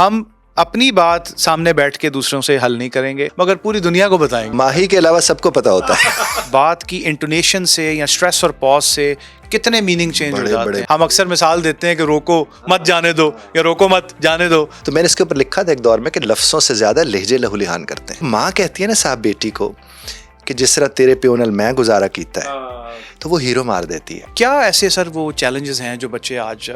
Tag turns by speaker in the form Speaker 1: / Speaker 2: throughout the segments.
Speaker 1: ہم اپنی بات سامنے بیٹھ کے دوسروں سے حل نہیں کریں گے مگر پوری دنیا کو بتائیں گے.
Speaker 2: ماہی کے علاوہ سب کو پتا ہوتا ہے.
Speaker 1: بات کی انٹونیشن سے یا سٹریس اور پاز سے کتنے میننگ چینج ہو جاتے ہیں. ہم اکثر مثال دیتے ہیں کہ روکو مت جانے دو یا روکو مت جانے دو.
Speaker 2: تو میں نے اس کے اوپر لکھا تھا ایک دور میں کہ لفظوں سے زیادہ لہجے لہو لہان کرتے ہیں. ماں کہتی ہے نا صاحب بیٹی کو کہ جس طرح تیرے پیو نال میں گزارا کیتا ہے, تو وہ ہیرو مار دیتی ہے.
Speaker 1: کیا ایسے سر وہ چیلنجز ہیں جو بچے آج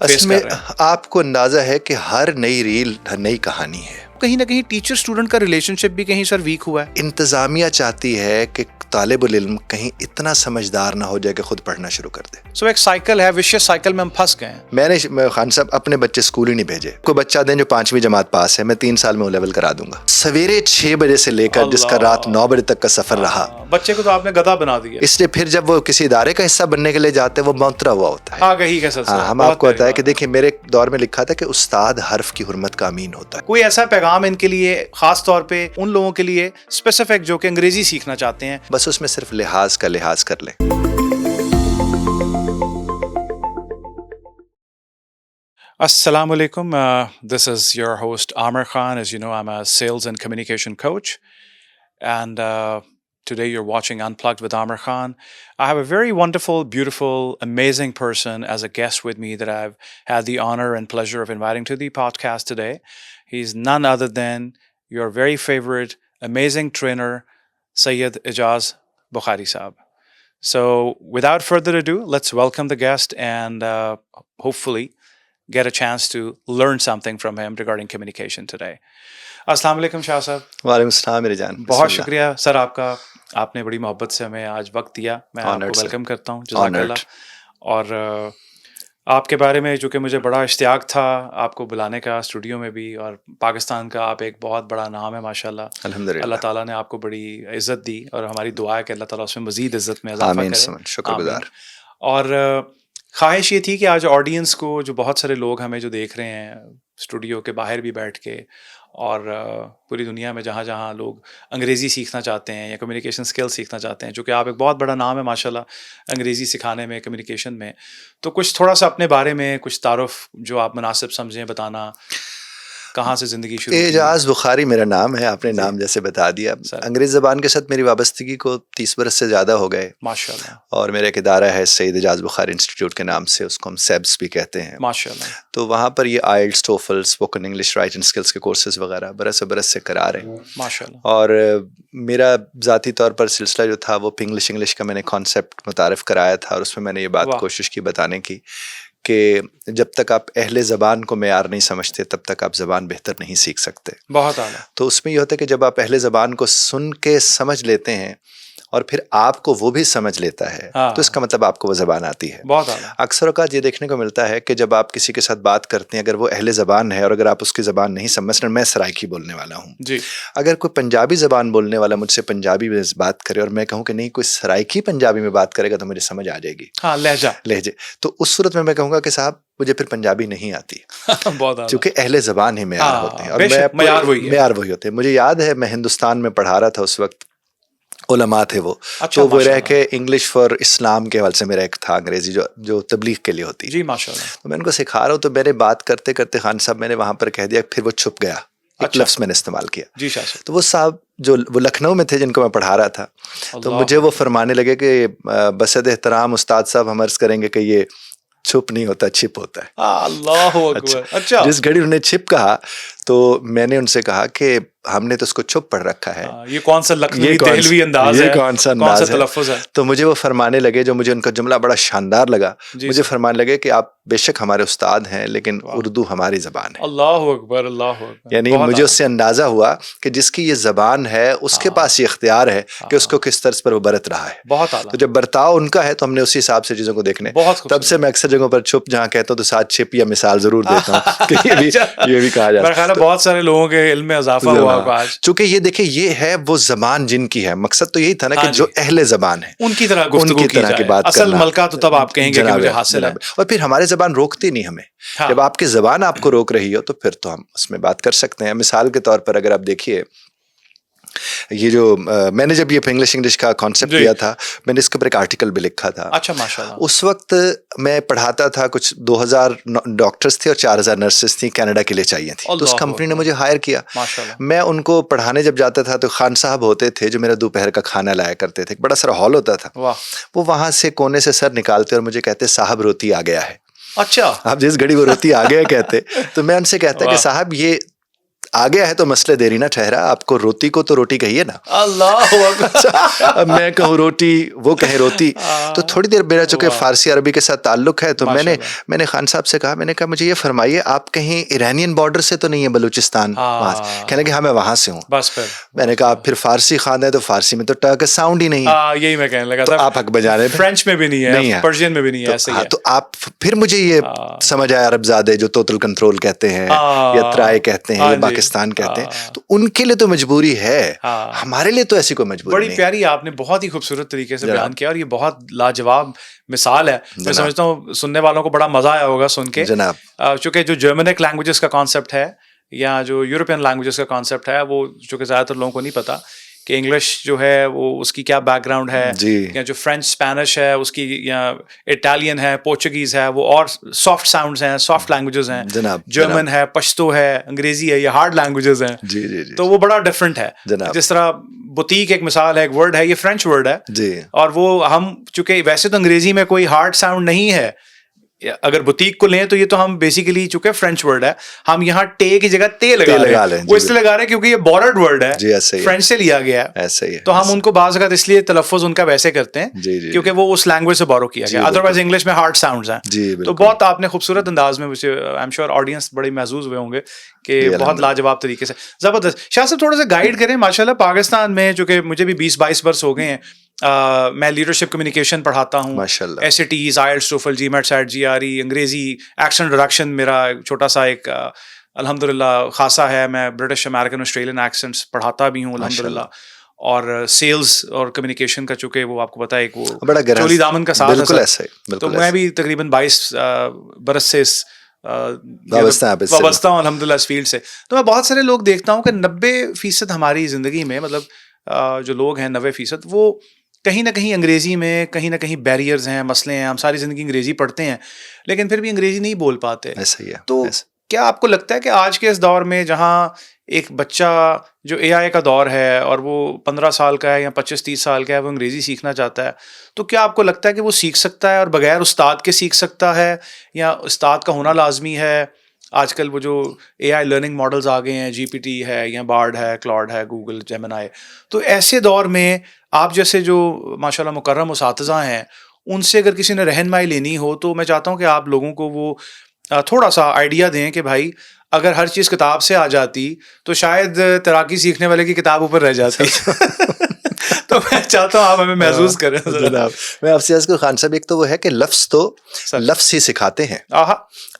Speaker 2: اصل میں آپ کو اندازہ ہے کہ ہر نئی ریل ہر نئی کہانی ہے.
Speaker 1: کہیں نہ کہیں ٹیچر اسٹوڈنٹ کا ریلیشن شپ بھی کہیں سر ویک ہوا ہے.
Speaker 2: انتظامیہ چاہتی ہے کہ طالب العلم کہیں اتنا سمجھدار نہ ہو جائے کہ خود پڑھنا شروع کر دے.
Speaker 1: سو ایک سائیکل ہے, وشیس سائیکل میں ہم پھنس گئے ہیں.
Speaker 2: میں نے خان صاحب اپنے بچے اسکول ہی نہیں بھیجے. کوئی بچہ دیں جو 5ویں جماعت پاس ہے, میں 3 سال میں او لیول کرا دوں گا. سویرے 6 بجے سے لے کر جس کا رات 9 بجے تک کا سفر رہا,
Speaker 1: بچے کو تو آپ نے گدھا بنا دیا.
Speaker 2: اس لیے پھر جب وہ کسی ادارے کا حصہ بننے کے لیے جاتے ہیں وہ منترا ہوا ہوتا ہے.
Speaker 1: آگہی کا سلسلہ.
Speaker 2: ہم آپ کو بتایا کہ دیکھیں میرے دور میں لکھا تھا کہ استاد حرف کی حرمت کا امین ہوتا ہے.
Speaker 1: کوئی ایسا پیغام ان کے لیے, خاص طور پہ ان لوگوں کے لیے اسپیسیفک جو کہ انگریزی سیکھنا چاہتے ہیں؟
Speaker 2: بس اس میں صرف لحاظ کا لحاظ کر لیں.
Speaker 1: السلام علیکم. This is your host Amir Khan. As you know, I'm a sales and communication coach. And today you're watching Unplugged with Amir Khan. I have a very wonderful, beautiful, amazing person as a guest with me that I've had the honor and pleasure of inviting to the podcast today. He's none other than your very favorite, amazing trainer, Sayyid Ijaz Bukhari Saab. So without further ado, let's welcome the guest and hopefully get a chance to learn something from him regarding communication today. السلام علیکم شاہ صاحب.
Speaker 2: وعلیکم السلام میرے جان.
Speaker 1: بہت شکریہ سر آپ کا, آپ نے بڑی محبت سے ہمیں آج وقت دیا. میں آپ کو ویلکم کرتا ہوں. جزاک اللہ. اور آپ کے بارے میں چونکہ مجھے بڑا اشتیاق تھا آپ کو بلانے کا اسٹوڈیو میں بھی, اور پاکستان کا آپ ایک بہت بڑا نام ہے ماشاء اللہ.
Speaker 2: الحمدللہ
Speaker 1: اللہ تعالیٰ نے آپ کو بڑی عزت دی اور ہماری دعا ہے کہ اللہ تعالیٰ اس میں مزید عزت میں اضافہ کرے.
Speaker 2: شکر گزار.
Speaker 1: اور خواہش یہ تھی کہ آج آڈینس کو, جو بہت سارے لوگ ہمیں جو دیکھ رہے ہیں اسٹوڈیو کے باہر بھی بیٹھ کے, اور پوری دنیا میں جہاں جہاں لوگ انگریزی سیکھنا چاہتے ہیں یا کمیونیکیشن اسکل سیکھنا چاہتے ہیں, چونکہ آپ ایک بہت بڑا نام ہے ماشاءاللہ انگریزی سکھانے میں, کمیونیکیشن میں, تو کچھ تھوڑا سا اپنے بارے میں کچھ تعارف جو آپ مناسب سمجھیں بتانا. کہاں سے زندگی شروع؟
Speaker 2: اعجاز بخاری میرا نام ہے, آپ نے نام جیسے بتا دیا. انگریز زبان کے ساتھ میری وابستگی کو 30 برس سے زیادہ ہو گئے
Speaker 1: ماشاءاللہ.
Speaker 2: اور میرا ایک ادارہ ہے سید اعجاز بخاری انسٹیٹیوٹ کے نام سے, اس کو ہم سیبس بھی کہتے ہیں
Speaker 1: ماشاءاللہ.
Speaker 2: تو وہاں پر یہ آئلٹس, ٹوفل, اسپوکن انگلش, رائٹنگ اسکلس کے کورسز وغیرہ برس سے کرا رہے ہیں
Speaker 1: ماشاءاللہ.
Speaker 2: اور میرا ذاتی طور پر سلسلہ جو تھا وہ انگلش کا میں نے کانسیپٹ متعارف کرایا تھا, اور اس میں میں نے یہ بات کوشش کی بتانے کی کہ جب تک آپ اہل زبان کو معیار نہیں سمجھتے تب تک آپ زبان بہتر نہیں سیکھ سکتے.
Speaker 1: بہت اعلیٰ.
Speaker 2: تو اس میں یہ ہوتا ہے کہ جب آپ اہل زبان کو سن کے سمجھ لیتے ہیں اور پھر آپ کو وہ بھی سمجھ لیتا ہے تو اس کا مطلب آپ کو وہ زبان آتی ہے.
Speaker 1: بہت اعلیٰ.
Speaker 2: اکثر اوقات یہ دیکھنے کو ملتا ہے کہ جب آپ کسی کے ساتھ بات کرتے ہیں, اگر وہ اہل زبان ہے اور اگر آپ اس کی زبان نہیں سمجھ رہے, میں سرائکی بولنے والا ہوں
Speaker 1: جی,
Speaker 2: اگر کوئی پنجابی زبان بولنے والا مجھ سے پنجابی میں بات کرے اور میں کہوں کہ نہیں کوئی سرائکی پنجابی میں بات کرے گا تو مجھے سمجھ آ جائے گی.
Speaker 1: ہاں, لہجے.
Speaker 2: تو اس صورت میں کہوں گا کہ صاحب مجھے پھر پنجابی نہیں آتی کیونکہ اہل زبان ہی معیار ہوتے ہیں اور معیار وہی ہوتے ہیں. مجھے یاد ہے میں ہندوستان میں پڑھا رہا تھا, اس وقت علماء تھے وہ, تو وہ رہ کے انگلش فار اسلام کے حوالے سے میرا ایک تھا انگریزی جو تبلیغ کے لیے ہوتی ہے.
Speaker 1: جی ماشاءاللہ.
Speaker 2: تو میں ان کو سکھا رہا ہوں, تو میں نے بات کرتے کرتے خان صاحب میں نے وہاں پر کہہ دیا, پھر وہ چھپ گیا, ایک لفظ میں نے استعمال کیا.
Speaker 1: جی شاہ صاحب.
Speaker 2: تو وہ صاحب جو وہ لکھنؤ میں تھے جن کو میں پڑھا رہا تھا, تو مجھے وہ فرمانے لگے کہ بسد احترام استاد صاحب ہم عرض کریں گے کہ یہ چھپ نہیں ہوتا, چھپ ہوتا ہے.
Speaker 1: اللہ اکبر. اچھا.
Speaker 2: جس گھڑی انہوں نے چھپ کہا تو میں نے ان سے کہا کہ ہم نے تو اس کو چھپ پڑھ رکھا ہے,
Speaker 1: یہ کون سا لکھنوی دہلوی انداز ہے,
Speaker 2: کون سا
Speaker 1: تلفظ ہے.
Speaker 2: تو مجھے وہ فرمانے لگے, جو مجھے ان کا جملہ بڑا شاندار لگا, مجھے فرمانے لگے کہ آپ بے شک ہمارے استاد ہیں لیکن اردو ہماری زبان ہے.
Speaker 1: اللہ اکبر. اللہ اکبر.
Speaker 2: یعنی مجھے اس سے اندازہ ہوا کہ جس کی یہ زبان ہے اس کے پاس یہ اختیار ہے کہ اس کو کس طرز پر وہ برت رہا ہے.
Speaker 1: بہت اعلیٰ.
Speaker 2: تو جب برتاؤ ان کا ہے تو ہم نے اسی حساب سے چیزوں کو دیکھنے. تب سے میں اکثر جگہوں پر چھپ جہاں کہتا ہوں تو ساتھ چھپ یا مثال ضرور دیتا ہوں کہ یہ بھی کہا جاتا ہے.
Speaker 1: بہت سارے لوگوں کے علم میں اضافہ ہوا آج,
Speaker 2: چونکہ یہ دیکھیں یہ ہے وہ زبان جن کی ہے. مقصد تو یہی تھا نا کہ جو اہل زبان ہے
Speaker 1: ان کی طرح گفتگو کی جائے. اصل ملکہ تو تب آپ کہیں گے کہ مجھے حاصل ہے.
Speaker 2: اور پھر ہماری زبان روکتی نہیں ہمیں. جب آپ کی زبان آپ کو روک رہی ہو تو پھر تو ہم اس میں بات کر سکتے ہیں. مثال کے طور پر اگر آپ دیکھیے یہ جو میں نے جب یہ انگلش کا کانسیپٹ لیا تھا میں نے اس کے اوپر ایک آرٹیکل بھی لکھا تھا.
Speaker 1: اچھا ماشاءاللہ.
Speaker 2: اس وقت میں پڑھاتا تھا, کچھ 2000 ڈاکٹرز تھے اور 4000 نرسز تھیں کینیڈا کے لیے چاہیے تھیں. تو اس کمپنی نے مجھے ہائر کیا. میں ان کو پڑھانے جب جاتا تھا تو خان صاحب ہوتے تھے جو میرا دوپہر کا کھانا لایا کرتے تھے. ایک بڑا سارا ہال ہوتا تھا, وہ وہاں سے کونے سے سر نکالتے اور مجھے کہتے صاحب روتی آ گیا ہے.
Speaker 1: اچھا,
Speaker 2: آپ جس گھڑی وہ روتی آ گیا کہتے, تو میں ان سے کہتا کہ صاحب یہ آ گیا ہے تو مسئلہ دیری نہ ٹھہرا, آپ کو روتی کو تو روٹی کہیے نا.
Speaker 1: اللہ
Speaker 2: اب میں کہوں روٹی, وہ کہے روتی. تو تھوڑی دیر میرا چونکہ فارسی عربی کے ساتھ تعلق ہے تو میں نے خان صاحب سے کہا, میں نے کہا مجھے یہ فرمائیے آپ کہیں ایرانین بارڈر سے تو نہیں ہے بلوچستان؟ وہاں سے کہنے کہ ہاں میں وہاں سے ہوں.
Speaker 1: بس پھر
Speaker 2: میں نے کہا آپ پھر فارسی خان ہے تو فارسی میں تو ٹ کا ساؤنڈ ہی نہیں ہے.
Speaker 1: یہی میں کہنے لگا
Speaker 2: تھا, آپ حق بجانے,
Speaker 1: فرینچ میں بھی نہیں ہے, پرشین میں بھی نہیں ہے, ایسے ہی ہے.
Speaker 2: تو آپ پھر مجھے یہ سمجھ آیا عرب زادے جو توتل کنٹرول کہتے ہیں یا ترائے کہتے ہیں یا پاکستان کہتے ہیں, تو ان کے لیے تو مجبوری ہے, ہمارے لیے تو ایسی کوئی مجبوری نہیں.
Speaker 1: بڑی پیاری آپ نے بہت ہی خوبصورت طریقے سے بیان کیا, اور یہ بہت لاجواب مثال ہے. میں سمجھتا ہوں سننے والوں کو بڑا مزہ آیا ہوگا سن کے,
Speaker 2: جناب.
Speaker 1: چونکہ جو جرمنک لینگویجز کا کانسیپٹ ہے یا جو یورپین لینگویجز کا کانسیپٹ ہے, وہ چونکہ زیادہ تر لوگوں کو نہیں پتا کہ انگلش جو ہے وہ اس کی کیا بیک گراؤنڈ ہے, یا جو فرینچ اسپینش ہے اس کی, یا اٹالین ہے, پورچوگیز ہے, وہ اور سافٹ ساؤنڈز ہیں, سافٹ لینگویجز ہیں. جرمن ہے, پشتو ہے, انگریزی ہے, یہ ہارڈ لینگویجز ہیں. تو وہ بڑا ڈفرینٹ ہے. جس طرح بوتیک ایک مثال ہے, ایک ورڈ ہے, یہ فرینچ ورڈ ہے, اور وہ ہم چونکہ ویسے تو انگریزی میں کوئی ہارڈ ساؤنڈ نہیں ہے, اگر بوتیک کو لیں تو یہ تو ہم بیسیکلی چونکہ فرینچ ورڈ ہے, ہم یہاں ٹے کی جگہ تے لگا لیں, وہ اس لیے لگا رہے ہیں کیونکہ یہ بورڈ ورڈ ہے, فرینچ سے لیا گیا ہے. تو ہم ان کو بعض اوقات اس لیے تلفظ ان کا ویسے کرتے ہیں کیونکہ وہ اس لینگویج سے بورو کیا گیا, ادروائز انگلش میں ہارڈ ساؤنڈز ہیں. تو بہت آپ نے خوبصورت انداز میں, مجھے آئی ایم شیور آڈینس بڑے محظوظ ہوئے ہوں گے کہ بہت لاجواب طریقے سے, زبردست. شاہ صاحب تھوڑا سا گائیڈ کریں. ماشاءاللہ پاکستان میں چونکہ مجھے بھی 20-22 برس ہو گئے ہیں, میں لیڈرشپ کمیونیکیشن پڑھاتا ہوں, S A Ts, IELTS, TOEFL, GMAT, SAT, G R E, انگریزی, ایکسنٹ ریڈکشن میرا چھوٹا سا ایک الحمدللہ خاصا ہے. میں برٹش, امریکن, آسٹریلین ایکسنٹس پڑھاتا بھی ہوں الحمدللہ. اور سیلز اور کمیونیکیشن کا چونکہ وہ آپ کو پتا ہے ایک وہ چولی دامن کا ساتھ ہے, تو میں بھی تقریباً 22 برس سے وابستہ ہوں الحمدللہ اس فیلڈ سے. تو میں بہت سارے لوگ دیکھتا ہوں کہ 90% ہماری زندگی میں, مطلب جو لوگ ہیں 90%, وہ کہیں نہ کہیں انگریزی میں کہیں نہ کہیں بیریئرز ہیں, مسئلے ہیں. ہم ساری زندگی انگریزی پڑھتے ہیں لیکن پھر بھی انگریزی نہیں بول پاتے. تو کیا آپ کو لگتا ہے کہ آج کے اس دور میں جہاں ایک بچہ جو اے آئی کا دور ہے اور وہ 15 سال کا ہے یا 25-30 سال کا ہے, وہ انگریزی سیکھنا چاہتا ہے, تو کیا آپ کو لگتا ہے کہ وہ سیکھ سکتا ہے اور بغیر استاد کے سیکھ سکتا ہے, یا استاد کا ہونا لازمی ہے؟ آج کل وہ جو اے آئی لرننگ ماڈلز آ گئے ہیں, جی پی ٹی ہے یا بارڈ ہے, کلاؤڈ ہے, گوگل جیمنائی, تو ایسے دور میں آپ جیسے جو ماشاءاللہ مکرم اساتذہ ہیں, ان سے اگر کسی نے رہنمائی لینی ہو تو میں چاہتا ہوں کہ آپ لوگوں کو وہ تھوڑا سا آئیڈیا دیں کہ بھائی اگر ہر چیز کتاب سے آ جاتی تو شاید تیراکی سیکھنے والے کی کتاب اوپر رہ جاتی. تو میں چاہتا ہوں آپ ہمیں محسوس کریں.
Speaker 2: جناب میں آپ سے عرض کروں خان صاحب, ایک تو وہ ہے کہ لفظ تو لفظ ہی سکھاتے ہیں,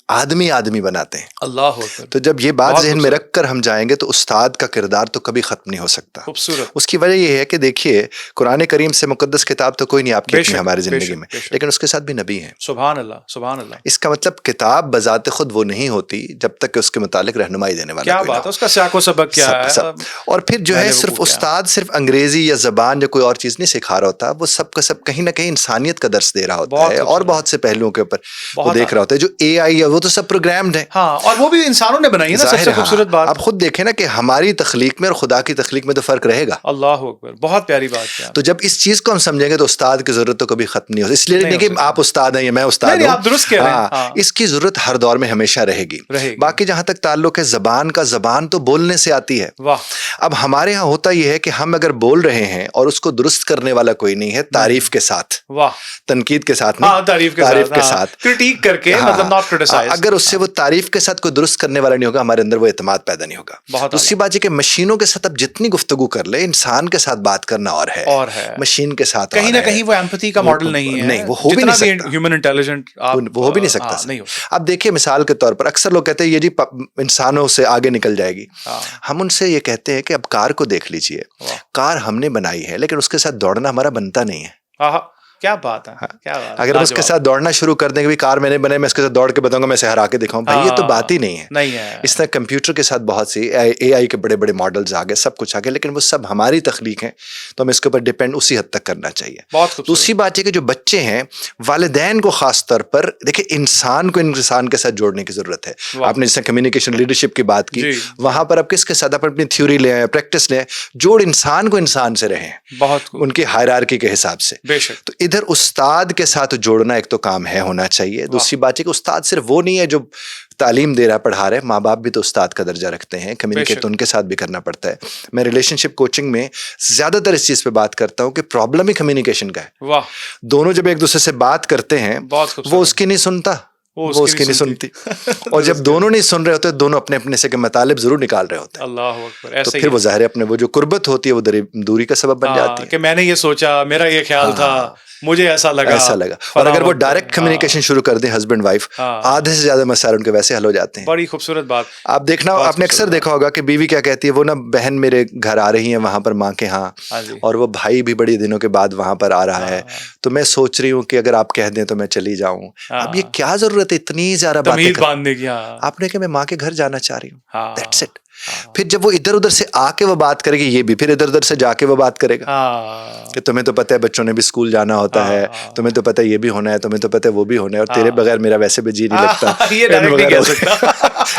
Speaker 2: آدمی آدمی بناتے ہیں.
Speaker 1: اللہ.
Speaker 2: تو جب یہ بات ذہن میں رکھ کر ہم جائیں گے تو استاد کا کردار تو کبھی ختم نہیں ہو سکتا.
Speaker 1: خوبصورت.
Speaker 2: اس کی وجہ یہ ہے کہ دیکھیے قرآن کریم سے مقدس کتاب تو کوئی نہیں آپ کی ہماری زندگی میں, لیکن اس کے ساتھ بھی نبی ہیں.
Speaker 1: سبحان اللہ, سبحان اللہ.
Speaker 2: اس کا مطلب کتاب بذات خود وہ نہیں ہوتی جب تک کہ اس کے متعلق رہنمائی دینے والا.
Speaker 1: کیا بات ہے, اس کا سیاق و سبق کیا ہے.
Speaker 2: اور پھر جو ہے صرف استاد صرف انگریزی یا زبان یا کوئی اور چیز نہیں سکھا رہا ہوتا, وہ سب کا سب کہیں نہ کہیں انسانیت کا درس دے رہا ہوتا ہے, اور بہت سے پہلوؤں کے اوپر وہ دیکھ رہا ہوتا ہے. جو اے آئی ہے وہ تو سب پروگرامڈ ہے,
Speaker 1: ہاں, اور وہ بھی انسانوں نے بنائی ہے نا. سب سے خوبصورت بات
Speaker 2: آپ خود دیکھیں نا کہ ہماری تخلیق میں اور خدا کی تخلیق میں تو فرق رہے گا.
Speaker 1: اللہ اکبر, بہت پیاری بات ہے.
Speaker 2: تو جب اس چیز کو ہم سمجھیں گے تو استاد کی ضرورت تو کبھی ختم نہیں ہوتی. اس لیے نہیں کہ آپ استاد ہیں یا میں استاد ہوں,
Speaker 1: آپ درست کہہ رہے ہیں.
Speaker 2: اس کی ضرورت ہر دور میں ہمیشہ رہے گی. باقی جہاں تک تعلق ہے زبان کا, زبان تو بولنے سے آتی ہے. اب ہمارے یہاں ہوتا یہ ہے کہ ہم اگر بول رہے ہیں اور اس کو درست کرنے والا کوئی نہیں ہے, تعریف کے ساتھ, تنقید کے ساتھ نہیں, تعریف کے ساتھ,
Speaker 1: کرٹیک کر کے, مطلب ناٹ کرٹیسائز.
Speaker 2: اگر اس سے وہ تعریف کے ساتھ کوئی درست کرنے والا نہیں ہوگا, ہمارے اندر وہ اعتماد پیدا نہیں ہوگا. دوسری بات یہ کہ مشینوں کے ساتھ اب جتنی گفتگو کر لے, انسان کے ساتھ بات کرنا اور ہے, مشین کے ساتھ
Speaker 1: کہیں نہ کہیں وہ ایمپتھی کا ماڈل نہیں ہے.
Speaker 2: نہیں, وہ ہو بھی نہیں سکتا.
Speaker 1: ہیومن انٹیلیجنٹ
Speaker 2: وہ ہو بھی نہیں سکتا. اب دیکھیے مثال کے طور پر اکثر لوگ کہتے ہیں یہ جی انسانوں سے آگے نکل جائے گی. ہم ان سے یہ کہتے ہیں کہ اب کار کو دیکھ لیجئے, کار ہم نے بنائی ہے لیکن اس کے ساتھ دوڑنا ہمارا بنتا نہیں ہے.
Speaker 1: کیا بات ہے, کیا بات.
Speaker 2: اگر ہم اس کے ساتھ دوڑنا شروع کر دیں کہ کار میں نے بنائی, میں اس کے ساتھ دوڑ کے بتاؤں گا, میں اسے ہرا کے دکھاؤں, بھائی یہ تو بات ہی نہیں ہے.
Speaker 1: نہیں ہے.
Speaker 2: اس طرح کمپیوٹر کے ساتھ بہت سی اے آئی کے بڑے بڑے ماڈلز آ گئے, سب کچھ آ گیا, لیکن وہ سب ہماری تخلیق ہیں, تو ہمیں اس کے اوپر ڈپینڈ اسی حد تک کرنا چاہیے. دوسری بات یہ کہ جو بچے ہیں, والدین کو خاص طور پر دیکھیں, انسان کو انسان کے ساتھ جوڑنے کی ضرورت ہے. آپ نے جیسے کمیونیکیشن لیڈرشپ کی بات کی, وہاں پر آپ کس کے ساتھ اپنی تھیوری لیں, پریکٹس لیں, جوڑ انسان کو انسان سے رہیں, ان کی ہائرارکی کے حساب سے. تو ادھر استاد کے ساتھ جوڑنا ایک تو کام ہے, ہونا چاہیے. دوسری بات ہے کہ استاد صرف وہ نہیں ہے جو تعلیم دے رہا, پڑھا رہے, ماں باپ بھی تو استاد کا درجہ رکھتے ہیں, کمیونیکیٹ ان کے ساتھ بھی کرنا پڑتا ہے. میں ریلیشن شپ کوچنگ میں زیادہ تر اس چیز پہ بات کرتا ہوں کہ پرابلم ہی کمیونیکیشن کا ہے. دونوں جب ایک دوسرے سے بات کرتے ہیں, وہ اس کی نہیں سنتا, وہ اس کی نہیں سنتی, اور جب دونوں نہیں سن رہے ہوتے, دونوں اپنے اپنے سے کے مطالب ضرور نکال رہے ہوتے ہیں.
Speaker 1: اللہ اکبر.
Speaker 2: تو پھر وہ ظاہر ہے اپنے وہ جو قربت ہوتی ہے وہ دوری کا سبب بن جاتی ہے,
Speaker 1: کہ میں نے یہ سوچا, میرا یہ خیال تھا, مجھے ایسا لگا.
Speaker 2: اور اگر وہ ڈائریکٹ کمیونیکیشن شروع کر دیں ہسبینڈ وائف, آدھے سے زیادہ مسائل ان کے ویسے حل ہو جاتے ہیں.
Speaker 1: بڑی خوبصورت بات.
Speaker 2: آپ دیکھنا, آپ نے اکثر دیکھا ہوگا کہ بیوی کیا کہتی ہے, وہ نا بہن میرے گھر آ رہی ہیں وہاں پر ماں کے ہاں, اور وہ بھائی بھی بڑی دنوں کے بعد وہاں پر آ رہا ہے, تو میں سوچ رہی ہوں کہ اگر آپ کہہ دیں تو میں چلی جاؤں. اب یہ کیا ضرورت ہے اتنی زیادہ باتیں
Speaker 1: باندھنے کی؟
Speaker 2: آپ نے کہ میں ماں کے گھر جانا چاہ رہی ہوں, دیٹس اٹ. پھر جب وہ ادھر ادھر سے آ کے وہ بات کرے گی, یہ بھی پھر ادھر ادھر سے جا کے وہ بات کرے گا کہ تمہیں تو پتہ ہے بچوں نے بھی اسکول جانا ہوتا ہے, تمہیں تو پتہ ہے یہ بھی ہونا ہے, تمہیں تو پتہ ہے وہ بھی ہونا ہے, اور تیرے بغیر میرا ویسے بھی جی نہیں لگتا.
Speaker 1: یہ ڈائریکٹ نہیں کہہ سکتا,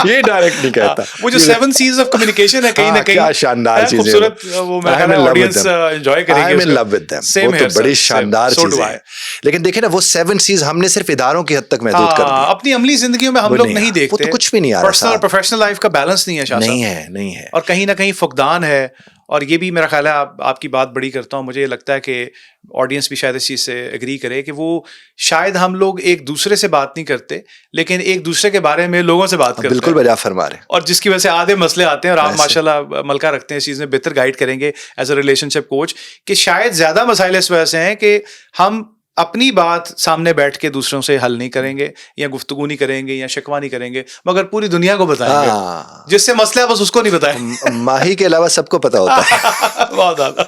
Speaker 2: یہ ڈائریکٹ نہیں کہتا.
Speaker 1: وہ جو 7 C's آف کمیونیکیشن ہے, کہیں نہ کہیں
Speaker 2: کیا شاندار چیز ہے,
Speaker 1: خوبصورت, وہ میرا خیال ہے آڈینس انجوائے کرے گی.
Speaker 2: I'm in love with them. وہ تو بڑی شاندار چیز ہے. لیکن دیکھیں نا, وہ 7 C's ہم نے صرف اداروں کی حد تک محدود کر دی,
Speaker 1: اپنی عملی زندگیوں میں ہم لوگ نہیں دیکھتے.
Speaker 2: وہ تو کچھ بھی نہیں آ رہا,
Speaker 1: پرسنل پروفیشنل لائف کا بیلنس نہیں ہے شاہ صاحب,
Speaker 2: نہیں ہے,
Speaker 1: اور کہیں نہ کہیں فقدان ہے. اور یہ بھی میرا خیال ہے, آپ کی بات بڑی کرتا ہوں, مجھے یہ لگتا ہے کہ آڈینس بھی شاید اس چیز سے ایگری کرے کہ وہ شاید ہم لوگ ایک دوسرے سے بات نہیں کرتے, لیکن ایک دوسرے کے بارے میں لوگوں سے بات کرتے ہیں.
Speaker 2: بالکل بجا فرما رہے ہیں,
Speaker 1: اور جس کی وجہ سے آدھے مسئلے آتے ہیں. اور آپ ماشاء اللہ ملکہ رکھتے ہیں اس چیز میں, بہتر گائیڈ کریں گے as a relation ship coach, کہ شاید زیادہ مسائل اس وجہ سے ہیں کہ ہم اپنی بات سامنے بیٹھ کے دوسروں سے حل نہیں کریں گے, یا گفتگو نہیں کریں گے, یا شکوہ نہیں کریں گے, مگر پوری دنیا کو بتائیں گے. جس سے مسئلہ ہے بس اس کو نہیں بتائیں.
Speaker 2: ماہی کے علاوہ سب کو پتا ہوتا ہے,
Speaker 1: بہت زیادہ,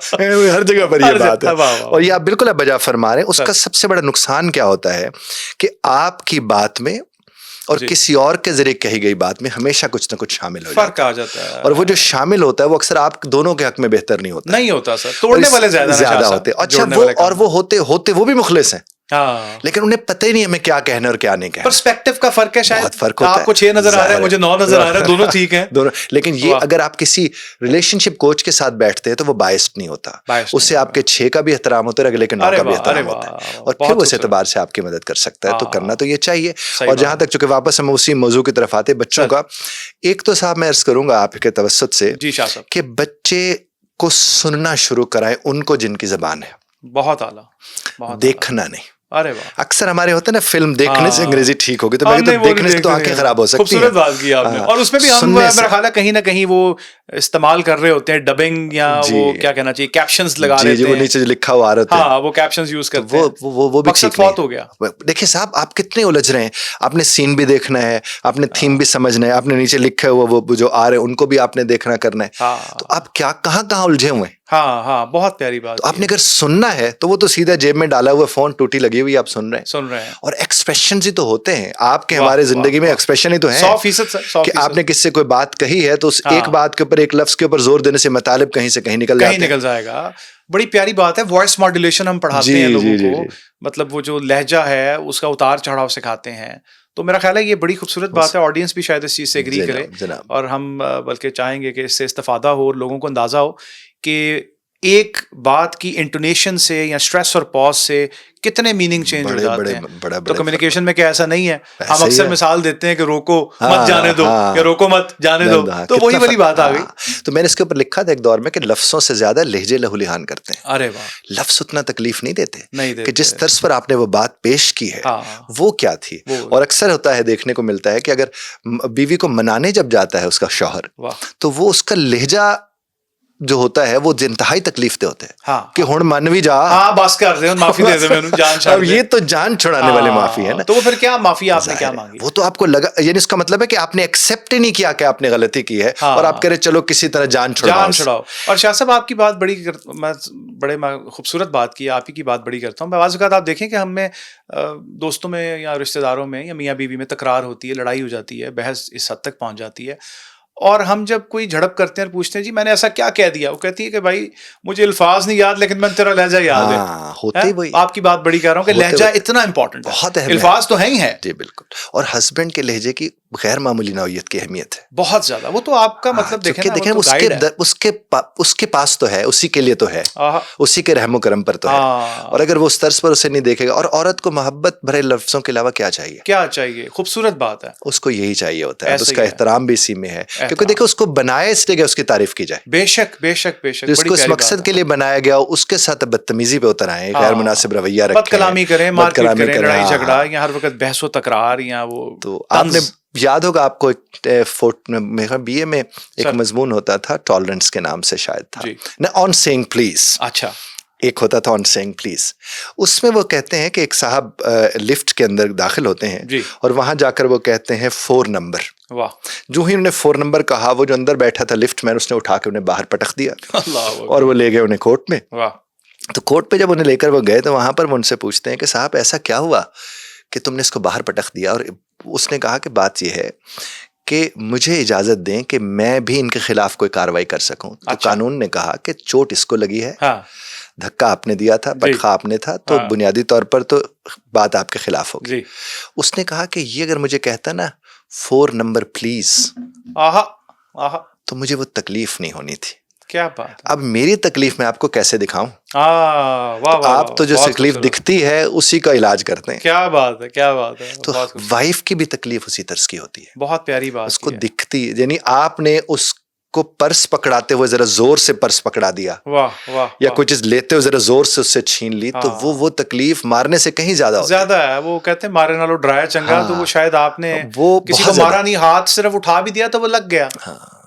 Speaker 2: ہر جگہ پر یہ بات ہے. اور یہ آپ بالکل اب بجا فرما رہے ہیں. اس کا سب سے بڑا نقصان کیا ہوتا ہے کہ آپ کی بات میں اور کسی اور کے ذریعے کہی گئی بات میں ہمیشہ کچھ نہ کچھ شامل ہو جاتا ہے,
Speaker 1: فرق آ جاتا ہے.
Speaker 2: اور وہ جو شامل ہوتا ہے وہ اکثر آپ دونوں کے حق میں بہتر نہیں ہوتا
Speaker 1: سر, توڑنے والے زیادہ ہوتے.
Speaker 2: اچھا, وہ ہوتے وہ بھی مخلص ہیں, لیکن انہیں پتہ ہی نہیں ہمیں کیا کہنا اور کیا نہیں کہنا.
Speaker 1: پرسپیکٹو کا فرق ہے شاید,
Speaker 2: بہت فرق ہوتا ہے.
Speaker 1: آپ کو 6 نظر آ رہا ہے, مجھے 9 نظر آ رہا ہے, دونوں ٹھیک ہیں
Speaker 2: دونوں. لیکن یہ اگر آپ کسی ریلیشن شپ کوچ کے ساتھ بیٹھتے ہیں تو وہ بائسڈ نہیں ہوتا, اس سے آپ کے 6 کا بھی احترام ہوتا ہے, اگلے کے 9 کا بھی احترام ہوتا ہے, اور پھر وہ اس اعتبار سے آپ کی مدد کر سکتا ہے. تو کرنا تو یہ چاہیے. اور جہاں تک چونکہ واپس ہم اسی موضوع کی طرف آتے بچوں کا, ایک تو صاحب میں عرض کروں گا آپ کے توسط سے کہ بچے کو سننا شروع کرائیں ان کو جن کی زبان ہے.
Speaker 1: بہت اعلیٰ,
Speaker 2: دیکھنا نہیں.
Speaker 1: ارے واہ,
Speaker 2: اکثر ہمارے ہوتے ہیں نا فلم دیکھنے سے انگریزی ٹھیک ہوگی, تو دیکھنے سے تو آنکھیں خراب ہو سکتی ہیں.
Speaker 1: خوبصورت بات کی آپ نے. اور اس میں بھی ہم میرا خیال ہے کہیں نہ کہیں وہ استعمال کر رہے ہوتے ہیں ڈبنگ, یا وہ کیا کہنا چاہیے, کیپشنز لگا رہے ہیں,
Speaker 2: وہ نیچے لکھا ہوا آ رہا ہے,
Speaker 1: وہ کیپشنز یوز کرتے ہیں,
Speaker 2: وہ بھی
Speaker 1: مقصد فوت ہو گیا.
Speaker 2: دیکھیں صاحب, آپ کتنے الجھ رہے ہیں, آپ نے سین بھی دیکھنا ہے, آپ نے تھیم بھی سمجھنا ہے, آپ نے نیچے لکھے ہوئے وہ جو آ رہے ہیں ان کو بھی آپ نے دیکھنا کرنا ہے, تو آپ کہاں الجھے ہوئے ہیں.
Speaker 1: بہت پیاری بات.
Speaker 2: تو آپ نے اگر سننا ہے تو وہ تو سیدھا جیب میں ڈالا ہوا فون, ٹوٹی لگی ہوئی, آپ سن رہے ہیں. اور ایکسپریشن ہی تو ہوتے ہیں آپ کے, ہمارے زندگی میں ایکسپریشن ہی تو ہیں
Speaker 1: 100%.
Speaker 2: کہ آپ نے کس سے کوئی بات کہی ہے تو اس ایک بات کے اوپر, ایک لفظ کے اوپر زور دینے سے مطالب کہیں سے کہیں نکل
Speaker 1: جائے گا. بڑی پیاری بات ہے. وائس ماڈولیشن ہم پڑھاتے ہیں لوگوں کو, مطلب وہ جو لہجہ ہے اس کا اتار چڑھاؤ سکھاتے ہیں. تو میرا خیال ہے یہ بڑی خوبصورت بات ہے. آڈینس بھی شاید اس چیز سے ایگری کرے, اور ہم بلکہ چاہیں گے کہ اس سے استفادہ ہو اور لوگوں کو اندازہ ہو کہ ایک بات کی انٹونیشن سے یا اسٹریس اور پاز سے کتنے میننگ چینج ہو جاتے ہیں. تو کمیونیکیشن میں کیا ایسا نہیں ہے, ہم اکثر مثال دیتے ہیں کہ روکو مت جانے دو, یا روکو مت جانے دو, تو وہی والی بات آ گئی.
Speaker 2: تو میں نے اس کے اوپر لکھا تھا ایک دور میں کہ لفظوں سے زیادہ لہجے لہو لہان کرتے ہیں.
Speaker 1: ارے واہ,
Speaker 2: لفظ اتنا تکلیف نہیں دیتے کہ جس طرز پر آپ نے وہ بات پیش کی ہے وہ کیا تھی. اور اکثر ہوتا ہے, دیکھنے کو ملتا ہے کہ اگر بیوی کو منانے جب جاتا ہے اس کا شوہر, تو وہ اس کا لہجہ جو ہوتا ہے وہ انتہائی تکلیف دہ ہوتے ہیں کہ ہن من بھی جا,
Speaker 1: بس کر دے, معافی دے دے مینوں, جان چھوڑ
Speaker 2: دے. اب یہ تو جان چھڑانے والے معافی ہے نا.
Speaker 1: تو وہ پھر کیا معافی آپ نے کیا مانگی؟
Speaker 2: وہ تو آپ کو لگا, یعنی اس کا مطلب ہے کہ آپ نے ایکسیپٹ ہی نہیں کیا کہ آپ نے غلطی کی ہے, اور آپ کہہ رہے چلو کسی طرح جان چھڑاؤ.
Speaker 1: اور شاہ صاحب آپ کی بات بڑی, میں بڑے خوبصورت بات کی, آپ ہی کی بات بڑی کرتا ہوں میں. بعض اوقات آپ دیکھیں کہ ہم میں دوستوں میں یا رشتہ داروں میں یا میاں بیوی میں تکرار ہوتی ہے, لڑائی ہو جاتی ہے, بحث اس حد تک پہنچ جاتی ہے, اور ہم جب کوئی جھڑپ کرتے ہیں اور پوچھتے ہیں جی میں نے ایسا کیا کہہ دیا, وہ کہتی ہے کہ بھائی مجھے الفاظ نہیں یاد لیکن میں تیرا لہجہ یاد ہے.
Speaker 2: ہوتے وہی,
Speaker 1: آپ کی بات بڑی کر رہا ہوں کہ لہجہ اتنا امپورٹنٹ ہے,
Speaker 2: بہت اہم,
Speaker 1: الفاظ تو ہیں ہی ہیں.
Speaker 2: جی بالکل. اور ہسبینڈ کے لہجے کی غیر معمولی نوعیت کی اہمیت ہے
Speaker 1: بہت زیادہ. وہ تو آپ کا مطلب دیکھیں
Speaker 2: اس کے پاس تو ہے, اسی کے لیے تو ہے, اسی کے رحم و کرم پر تو ہے. اور اگر وہ اس طرز پر اسے نہیں دیکھے گا, اور عورت کو محبت بھرے لفظوں کے علاوہ کیا چاہیے,
Speaker 1: کیا چاہیے, خوبصورت بات ہے,
Speaker 2: اس کو یہی چاہیے ہوتا ہے. اس کا احترام بھی اسی میں ہے, کیونکہ دیکھو اس کو بنایا اس لیے کہ اس کی تعریف کی جائے.
Speaker 1: بے شک بے شک بے شک,
Speaker 2: جس کو اس مقصد کے لیے بنایا گیا اس کے ساتھ بدتمیزی پہ اتر آئے, غیر مناسب رویہ رکھیں,
Speaker 1: بد کلامی کریں, مار پیٹ کریں, لڑائی جھگڑا, یا ہر وقت بحث و تکرار, یا وہ.
Speaker 2: تو آپ نے یاد ہوگا آپ کو بی اے میں ایک مضمون ہوتا تھا ٹالرنس کے نام سے شاید تھا, نہ آن سیئنگ پلیز.
Speaker 1: اچھا,
Speaker 2: ایک ہوتا تھا آن سیئنگ پلیز. اس میں وہ کہتے ہیں کہ ایک صاحب لفٹ کے اندر داخل ہوتے ہیں اور وہاں جا کر وہ کہتے ہیں 4 نمبر.
Speaker 1: واہ.
Speaker 2: جو ہی انہوں نے 4 نمبر کہا, وہ جو اندر بیٹھا تھا لفٹ مین, اس نے اٹھا کے انہیں باہر پٹخ دیا اور وہ لے گئے انہیں کورٹ میں. تو کورٹ پہ جب انہیں لے کر وہ گئے تو وہاں پر وہ ان سے پوچھتے ہیں کہ صاحب ایسا کیا ہوا کہ تم نے اس کو باہر پٹخ دیا. اور اس نے کہا کہ بات یہ ہے کہ مجھے اجازت دیں کہ میں بھی ان کے خلاف کوئی کاروائی کر سکوں. تو قانون نے کہا کہ چوٹ اس کو لگی ہے, دھکا آپ نے دیا تھا, پٹخا آپ نے تھا, تو بنیادی طور پر تو بات آپ کے خلاف ہوگی. اس نے کہا کہ یہ اگر مجھے کہتا نا 4 نمبر پلیز, تو مجھے وہ تکلیف نہیں ہونی تھی. کیا بات. اب میری تکلیف میں آپ کو کیسے دکھاؤں, آپ تو جو تکلیف دکھتی ہے اسی کا علاج کرتے ہیں.
Speaker 1: کیا بات ہے, کیا بات ہے.
Speaker 2: تو وائف کی بھی تکلیف اسی طرز کی ہوتی ہے.
Speaker 1: بہت پیاری بات.
Speaker 2: اس کو دکھتی, یعنی آپ نے اس کو پرس پکڑاتے ہوئے ذرا زور سے پرس پکڑا دیا, یا کوئی چیز لیتے ہوئے ذرا زور سے اس سے چھین لی, تو وہ تکلیف مارنے سے کہیں زیادہ
Speaker 1: ہے. وہ کہتے ہیں مارے نالو ڈرایا چنگا. تو وہ شاید آپ نے کسی کو مارا نہیں, ہاتھ صرف اٹھا بھی دیا تو وہ لگ گیا.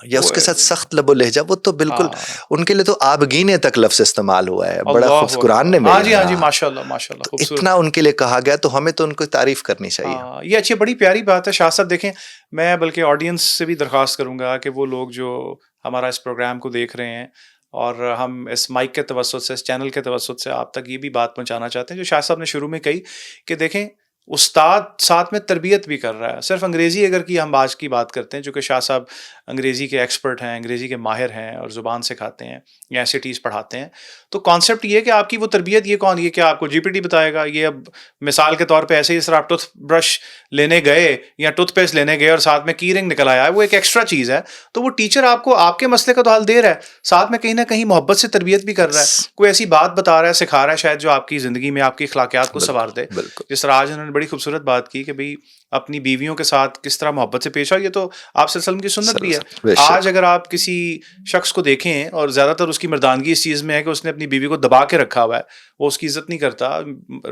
Speaker 2: یا اس کے ساتھ سخت لب و لہجہ, وہ تو بالکل ان کے لیے تو آبگینے تک لفظ استعمال ہوا ہے. بڑا خوبصورت قرآن نے
Speaker 1: ہاں جی ماشاءاللہ ماشاءاللہ,
Speaker 2: اتنا ان کے لیے کہا گیا, تو ہمیں تو ان کو تعریف کرنی چاہیے.
Speaker 1: یہ اچھی بڑی پیاری بات ہے. شاہ صاحب دیکھیں, میں بلکہ آڈینس سے بھی درخواست کروں گا کہ وہ لوگ جو ہمارا اس پروگرام کو دیکھ رہے ہیں, اور ہم اس مائک کے توسط سے, اس چینل کے توسط سے آپ تک یہ بھی بات پہنچانا چاہتے ہیں جو شاہ صاحب نے شروع میں کہی کہ دیکھیں استاد ساتھ میں تربیت بھی کر رہا ہے. صرف انگریزی اگر کی ہم آج کی بات کرتے ہیں, چونکہ شاہ صاحب انگریزی کے ایکسپرٹ ہیں, انگریزی کے ماہر ہیں, اور زبان سکھاتے ہیں یا ایسیٹیز پڑھاتے ہیں, تو کانسیپٹ یہ کہ آپ کی وہ تربیت یہ کون, یہ کیا آپ کو جی پی ٹی بتائے گا. یہ اب مثال کے طور پہ ایسے ہی صرف ٹوتھ برش لینے گئے یا ٹوتھ پیسٹ لینے گئے اور ساتھ میں کی رنگ نکل آیا ہے, وہ ایک ایکسٹرا چیز ہے. تو وہ ٹیچر آپ کو آپ کے مسئلے کا تو حل دے رہا ہے, ساتھ میں کہیں نہ کہیں محبت سے تربیت بھی کر رہا ہے, کوئی ایسی بات بتا رہا ہے, سکھا رہا ہے شاید جو آپ کی زندگی میں آپ کی اخلاقیات کو سنوار دے. جس طرح آج انہوں نے بڑی خوبصورت بات کی کہ بھئی اپنی بیویوں کے ساتھ کس طرح محبت سے پیش آؤ. یہ تو آپ صلی اللہ علیہ وسلم کی سنت بھی ہے. آج اگر آپ کسی شخص کو دیکھیں, اور زیادہ تر اس کی مردانگی اس چیز میں ہے کہ اس نے اپنی بیوی کو دبا کے رکھا ہوا ہے, وہ اس کی عزت نہیں کرتا,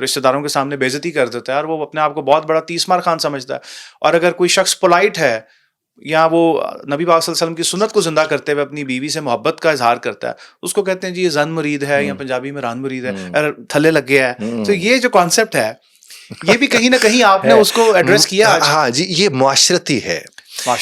Speaker 1: رشتہ داروں کے سامنے بے عزتی کر دیتا ہے, اور وہ اپنے آپ کو بہت بڑا تیس مار خان سمجھتا ہے. اور اگر کوئی شخص پولائٹ ہے, یا وہ نبی پاک صلی اللہ علیہ وسلم کی سنت کو زندہ کرتے ہوئے اپنی بیوی سے محبت کا اظہار کرتا ہے, اس کو کہتے ہیں جی یہ زن مرید ہے, یا پنجابی میں ران مرید ہے, تھلے لگ گیا ہے. تو یہ جو کانسیپٹ ہے, یہ بھی کہیں نہ کہیں آپ نے اس کو ایڈریس کیا.
Speaker 2: ہاں جی, یہ معاشرتی ہے,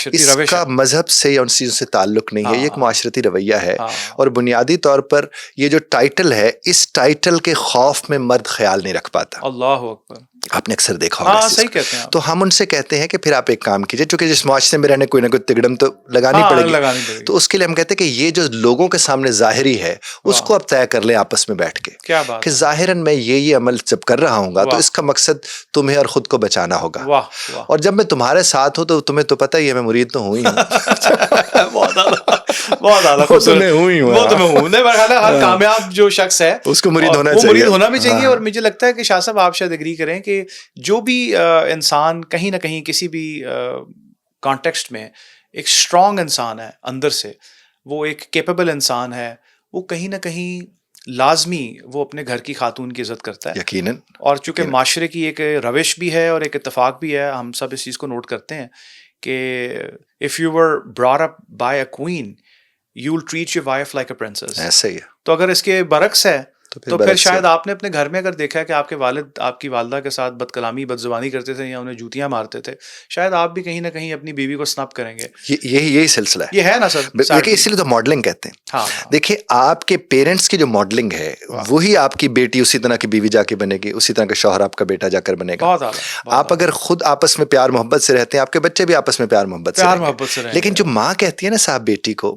Speaker 2: اس کا مذہب سے یا ان چیزوں سے تعلق نہیں ہے, یہ ایک معاشرتی رویہ ہے. اور بنیادی طور پر یہ جو ٹائٹل ہے, اس ٹائٹل کے خوف میں مرد خیال نہیں رکھ پاتا.
Speaker 1: اللہ اکبر.
Speaker 2: آپ نے اکثر دیکھا ہوگا.
Speaker 1: صحیح کہتے ہیں.
Speaker 2: تو ہم ان سے کہتے ہیں کہ پھر آپ ایک کام کیجئے, چونکہ جس معاشرے میں رہنے کوئی نہ کوئی تگڑم تو لگانی پڑے گی, تو اس کے لیے ہم کہتے ہیں کہ یہ جو لوگوں کے سامنے ظاہری ہے, اس کو آپ طے کر لیں آپس میں بیٹھ کے, کہ ظاہراً میں یہ عمل جب کر رہا ہوں گا تو اس کا مقصد تمہیں اور خود کو بچانا ہوگا, اور جب میں تمہارے ساتھ ہوں تو تمہیں تو پتہ ہی ہے میں مرید تو ہوں ہی ہوں.
Speaker 1: بہت اعلیٰ. وہ تو میں ہوں. ہر کامیاب جو شخص ہے
Speaker 2: اس کو مرید ہونا
Speaker 1: چاہیے, مرید ہونا بھی چاہیے. اور مجھے لگتا ہے کہ شاہ صاحب آپ شاید ایگری کریں کہ جو بھی انسان کہیں نہ کہیں کسی بھی کانٹیکسٹ میں ایک اسٹرانگ انسان ہے اندر سے, وہ ایک کیپیبل انسان ہے, وہ کہیں نہ کہیں لازمی وہ اپنے گھر کی خاتون کی عزت کرتا ہے.
Speaker 2: یقیناً.
Speaker 1: اور چونکہ معاشرے کی ایک روش بھی ہے اور ایک اتفاق بھی ہے, ہم سب اس چیز کو نوٹ کرتے ہیں کہ if you were brought up by a queen, you will treat your wife like a princess.
Speaker 2: ایسے ہی ہے.
Speaker 1: تو اگر اس کے برعکس ہے تو پھر شاید آپ نے اپنے گھر میں اگر دیکھا ہے کہ آپ کے والد آپ کی والدہ کے ساتھ بد کلامی بد زبانی کرتے تھے یا انہیں جوتیاں مارتے تھے, شاید آپ بھی کہیں نہ کہیں اپنی بیوی کو سنپ کریں گے.
Speaker 2: یہی سلسلہ ہے,
Speaker 1: یہ ہے نا سر.
Speaker 2: دیکھیے اسی لیے تو ماڈلنگ کہتے ہیں.
Speaker 1: ہاں
Speaker 2: دیکھیے آپ کے پیرنٹس کی جو ماڈلنگ ہے وہی آپ کی بیٹی اسی طرح کی بیوی جا کے بنے گی, اسی طرح کا شوہر آپ کا بیٹا جا کر بنے گا. آپ اگر خود آپس میں پیار محبت سے رہتے ہیں آپ کے بچے بھی آپس میں پیار محبت سے رہیں گے. لیکن جو ماں کہتی ہے نا صاحب بیٹی کو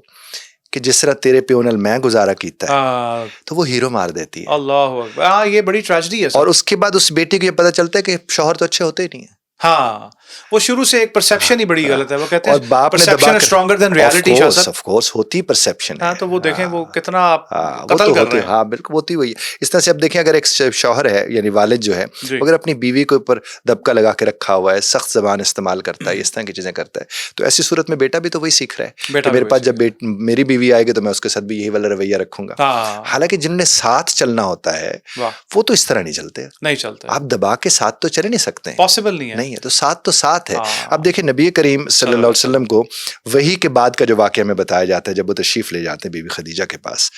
Speaker 2: کہ جس طرح تیرے پیونل میں گزارا کیتا ہے, تو وہ ہیرو مار دیتی ہے.
Speaker 1: اللہ اکبر, یہ بڑی ٹریجڈی ہے.
Speaker 2: اور اس کے بعد اس بیٹی کو یہ پتا چلتا ہے کہ شوہر تو اچھے ہوتے ہی نہیں ہیں.
Speaker 1: ہاں, وہ شروع سے ایک پرسیپشن ہی بڑی غلط ہے. وہ کہتے ہیں perception is stronger than reality.
Speaker 2: Of course ہوتی پرسیپشن ہے.
Speaker 1: ہاں, تو وہ دیکھیں وہ کتنا قتل کر رہے ہیں.
Speaker 2: ہاں بالکل ہوتی وہی ہے. اس طرح سے اب دیکھیں اگر ایک شوہر ہے یعنی والد جو ہے اگر اپنی بیوی کے اوپر دبکا لگا کے رکھا ہوا ہے, سخت زبان استعمال کرتا ہے, اس طرح کی چیزیں کرتا ہے, تو ایسی صورت میں بیٹا بھی تو وہی سیکھ رہا ہے کہ میرے پاس جب میری بیوی آئے گی تو میں اس کے ساتھ بھی یہی والا رویہ رکھوں گا. حالانکہ جن نے ساتھ چلنا ہوتا ہے وہ تو اس طرح نہیں چلتے. آپ دبا کے ساتھ تو چلے نہیں سکتے,
Speaker 1: پاسبل نہیں
Speaker 2: ہے. تو ساتھ تو ساتھ ہے. اب دیکھیں نبی کریم صلی اللہ علیہ وسلم کو وحی کے بعد کا جو واقعہ میں بتایا جاتا ہے, جب وہ تشریف لے جاتے ہیں بی بی خدیجہ کے پاس,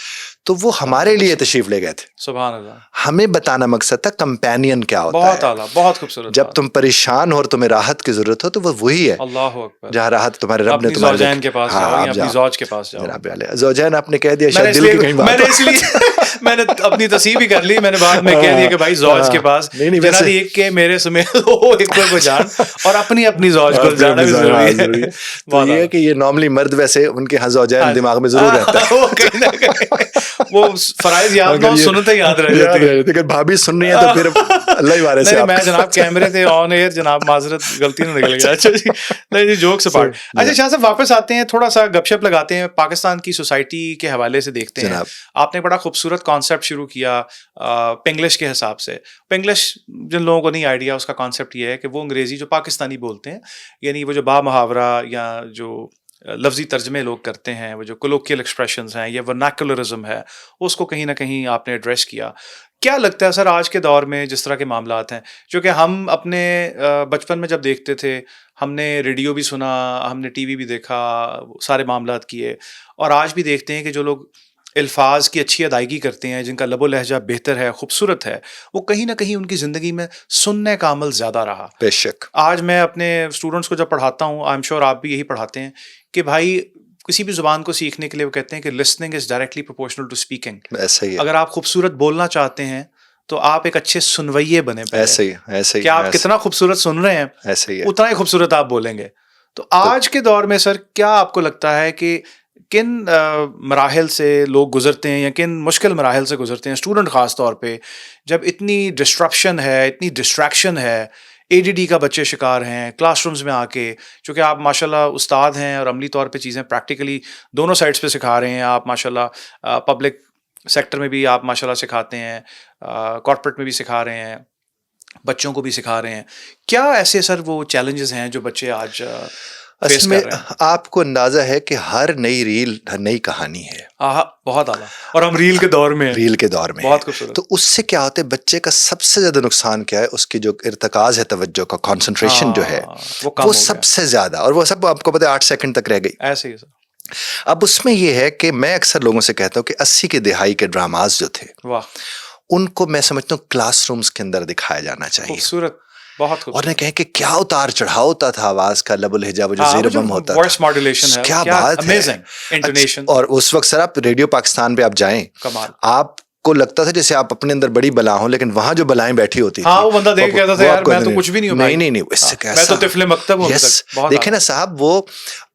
Speaker 2: تو وہ ہمارے لیے تشریف لے گئے تھے.
Speaker 1: سبحان اللہ.
Speaker 2: ہمیں بتانا مقصد تھا کمپینین کیا ہوتا ہے.
Speaker 1: بہت اعلیٰ, بہت خوبصورت.
Speaker 2: جب تم پریشان ہو اور تمہیں راحت کی ضرورت ہو تو وہ وہی ہے.
Speaker 1: اللہ اکبر.
Speaker 2: جہاں راحت تمہارے رب نے تمہارے
Speaker 1: زوجین کے پاس جاؤ یا اپنی زوج کے پاس جاؤ.
Speaker 2: جناب علی زوجین آپ نے کہہ دیا شاید دل کی کہیں بات.
Speaker 1: میں نے اپنی تصحیح بھی کر لی, میں نے بعد میں کہہ دیا کہ بھائی زوج کے پاس جناب ایک کے میرے سمیت ایک کو جان اور اپنی زوج کو جانا بھی ضروری ہے.
Speaker 2: تو یہ ہے کہ یہ نارملی مرد ویسے ان کے ہاں زوجین دماغ میں ضرور رہتا ہے.
Speaker 1: وہ کہیں نہ کہیں وہ فرائض یاد نہ سنتے یاد رہ جاتی ہے.
Speaker 2: اگر بھابھی سن رہی ہے تو پھر اللہ ہی وارث ہے.
Speaker 1: میں جناب کیمرے تھے آن ایئر, جناب معذرت غلطی نہ نکل گیا. اچھا جی, نہیں جی جوک سے پارٹ. اچھا شاہ صاحب واپس آتے ہیں, تھوڑا سا گپ شپ لگاتے ہیں, پاکستان کی سوسائٹی کے حوالے سے دیکھتے ہیں. آپ نے بڑا خوبصورت کانسیپٹ شروع کیا پنگلش کے حساب سے. پنگلش جن لوگوں کو نہیں آئیڈیا, اس کا کانسیپٹ یہ ہے کہ وہ انگریزی جو پاکستانی بولتے ہیں, یعنی وہ جو با محاورہ یا جو لفظی ترجمے لوگ کرتے ہیں, وہ جو کولوکیل ایکسپریشنز ہیں یا ورنیکولرزم ہے, اس کو کہیں نہ کہیں آپ نے ایڈریس کیا. کیا لگتا ہے سر آج کے دور میں جس طرح کے معاملات ہیں, جو کہ ہم اپنے بچپن میں جب دیکھتے تھے, ہم نے ریڈیو بھی سنا, ہم نے ٹی وی بھی دیکھا, سارے معاملات کیے, اور آج بھی دیکھتے ہیں کہ جو لوگ الفاظ کی اچھی ادائیگی کرتے ہیں, جن کا لب و لہجہ بہتر ہے, خوبصورت ہے, وہ کہیں نہ کہیں ان کی زندگی میں سننے کا عمل زیادہ رہا.
Speaker 2: بے شک.
Speaker 1: آج میں اپنے اسٹوڈنٹس کو جب پڑھاتا ہوں, آئی ایم شیور آپ بھی یہی پڑھاتے ہیں, کہ بھائی کسی بھی زبان کو سیکھنے کے لیے وہ کہتے ہیں کہ listening is directly proportional to speaking.
Speaker 2: ایسا ہی ہے.
Speaker 1: اگر آپ خوبصورت بولنا چاہتے ہیں تو آپ ایک اچھے سنویے بنے.
Speaker 2: ایسے ہی
Speaker 1: کہ آپ کتنا خوبصورت سن رہے ہیں,
Speaker 2: ایسے ہی
Speaker 1: اتنا ہی خوبصورت آپ بولیں گے. تو آج کے دور میں سر کیا آپ کو لگتا ہے کہ کن مراحل سے لوگ گزرتے ہیں یا کن مشکل مراحل سے گزرتے ہیں, اسٹوڈنٹ خاص طور پہ, جب اتنی ڈسٹرپشن ہے, اتنی ڈسٹریکشن ہے, ADD کا بچے شکار ہیں کلاس رومز میں آ کے, چونکہ آپ ماشاء اللہ استاد ہیں اور عملی طور پہ چیزیں پریکٹیکلی دونوں سائڈس پہ سکھا رہے ہیں. آپ ماشاء اللہ پبلک سیکٹر میں بھی آپ ماشاء اللہ سکھاتے ہیں, کارپوریٹ میں بھی سکھا رہے ہیں, بچوں کو بھی سکھا رہے ہیں. کیا ایسے سر وہ چیلنجز ہیں جو بچے آج
Speaker 2: اصل میں آپ کو اندازہ ہے کہ ہر نئی ریل نئی کہانی ہے.
Speaker 1: بہت اعلیٰ. اور ہم ریل کے دور میں
Speaker 2: بہت خوبصورت. تو اس سے کیا ہوتا ہے, بچے کا سب سے زیادہ نقصان کیا ہے, اس کی جو ارتکاز ہے توجہ کا, کانسنٹریشن جو ہے وہ سب سے زیادہ, اور وہ سب آپ کو پتہ ہے 8 سیکنڈ تک رہ گئی.
Speaker 1: ایسے ہی سر.
Speaker 2: اب اس میں یہ ہے کہ میں اکثر لوگوں سے کہتا ہوں کہ 80 کی دہائی کے ڈراماز جو تھے ان کو میں سمجھتا ہوں کلاس رومز کے اندر دکھایا جانا چاہیے.
Speaker 1: خوبصورت. اور
Speaker 2: نے کہیں کہ کیا اتار چڑھاؤ ہوتا تھا آواز کا, لب و لہجہ, وہ جو زیر بم ہوتا تھا, کیا بات ہے. اور اس وقت سر آپ ریڈیو پاکستان پہ آپ جائیں, آپ کو لگتا تھا جیسے آپ اپنے اندر بڑی بلا ہوں, لیکن وہاں جو بلائیں بیٹھی ہوتی تھی,
Speaker 1: وہ بندہ دیکھ کہتا تھا یار میں تو کچھ بھی نہیں ہوں.
Speaker 2: نہیں اس سے کیسا,
Speaker 1: میں تو طفل مکتب ہوں.
Speaker 2: دیکھیں نا صاحب, وہ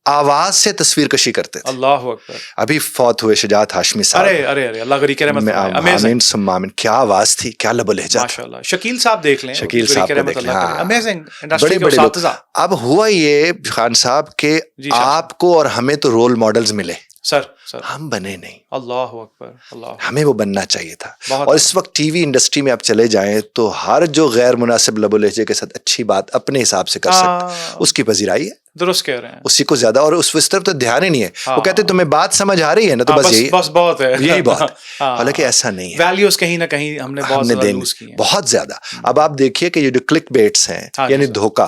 Speaker 2: آواز سے تصویر کشی کرتے تھے.
Speaker 1: اللہ اکبر.
Speaker 2: ابھی فوت ہوئے شجاعت ہاشمی صاحب,
Speaker 1: ارے اللہ غریق رحمت اللہ,
Speaker 2: آمین ثم آمین. کیا آواز تھی, کیا لب و لہجہ,
Speaker 1: ماشاءاللہ. شکیل صاحب دیکھ لیں,
Speaker 2: شکیل صاحب کو دیکھ لیں,
Speaker 1: امیزنگ.
Speaker 2: بڑے بڑے لوگ. اب ہوا یہ خان صاحب کہ آپ کو اور ہمیں تو رول ماڈلز ملے,
Speaker 1: سر
Speaker 2: ہم بنے نہیں.
Speaker 1: اللہ اکبر. اللہ,
Speaker 2: ہمیں وہ بننا چاہیے تھا. اور اس وقت ٹی وی انڈسٹری میں آپ چلے جائیں تو ہر جو غیر مناسب لب و لہجے کے ساتھ اچھی بات اپنے حساب سے کر سکتا, اس کی پذیرائی ہے.
Speaker 1: درست کہہ رہے ہیں.
Speaker 2: اسی کو زیادہ, اور اس طرف تو دھیان ہی نہیں ہے. وہ کہتے تمہیں بات سمجھ آ رہی ہے نا, تو بس یہی
Speaker 1: بہت ہے,
Speaker 2: یہی بات. حالانکہ ایسا نہیں ہے.
Speaker 1: ویلیوز کہیں نہ کہیں ہم نے بہت زیادہ لوز کی ہیں,
Speaker 2: بہت زیادہ. اب آپ دیکھیے کہ یہ جو کلک بیٹس ہیں, یعنی دھوکہ,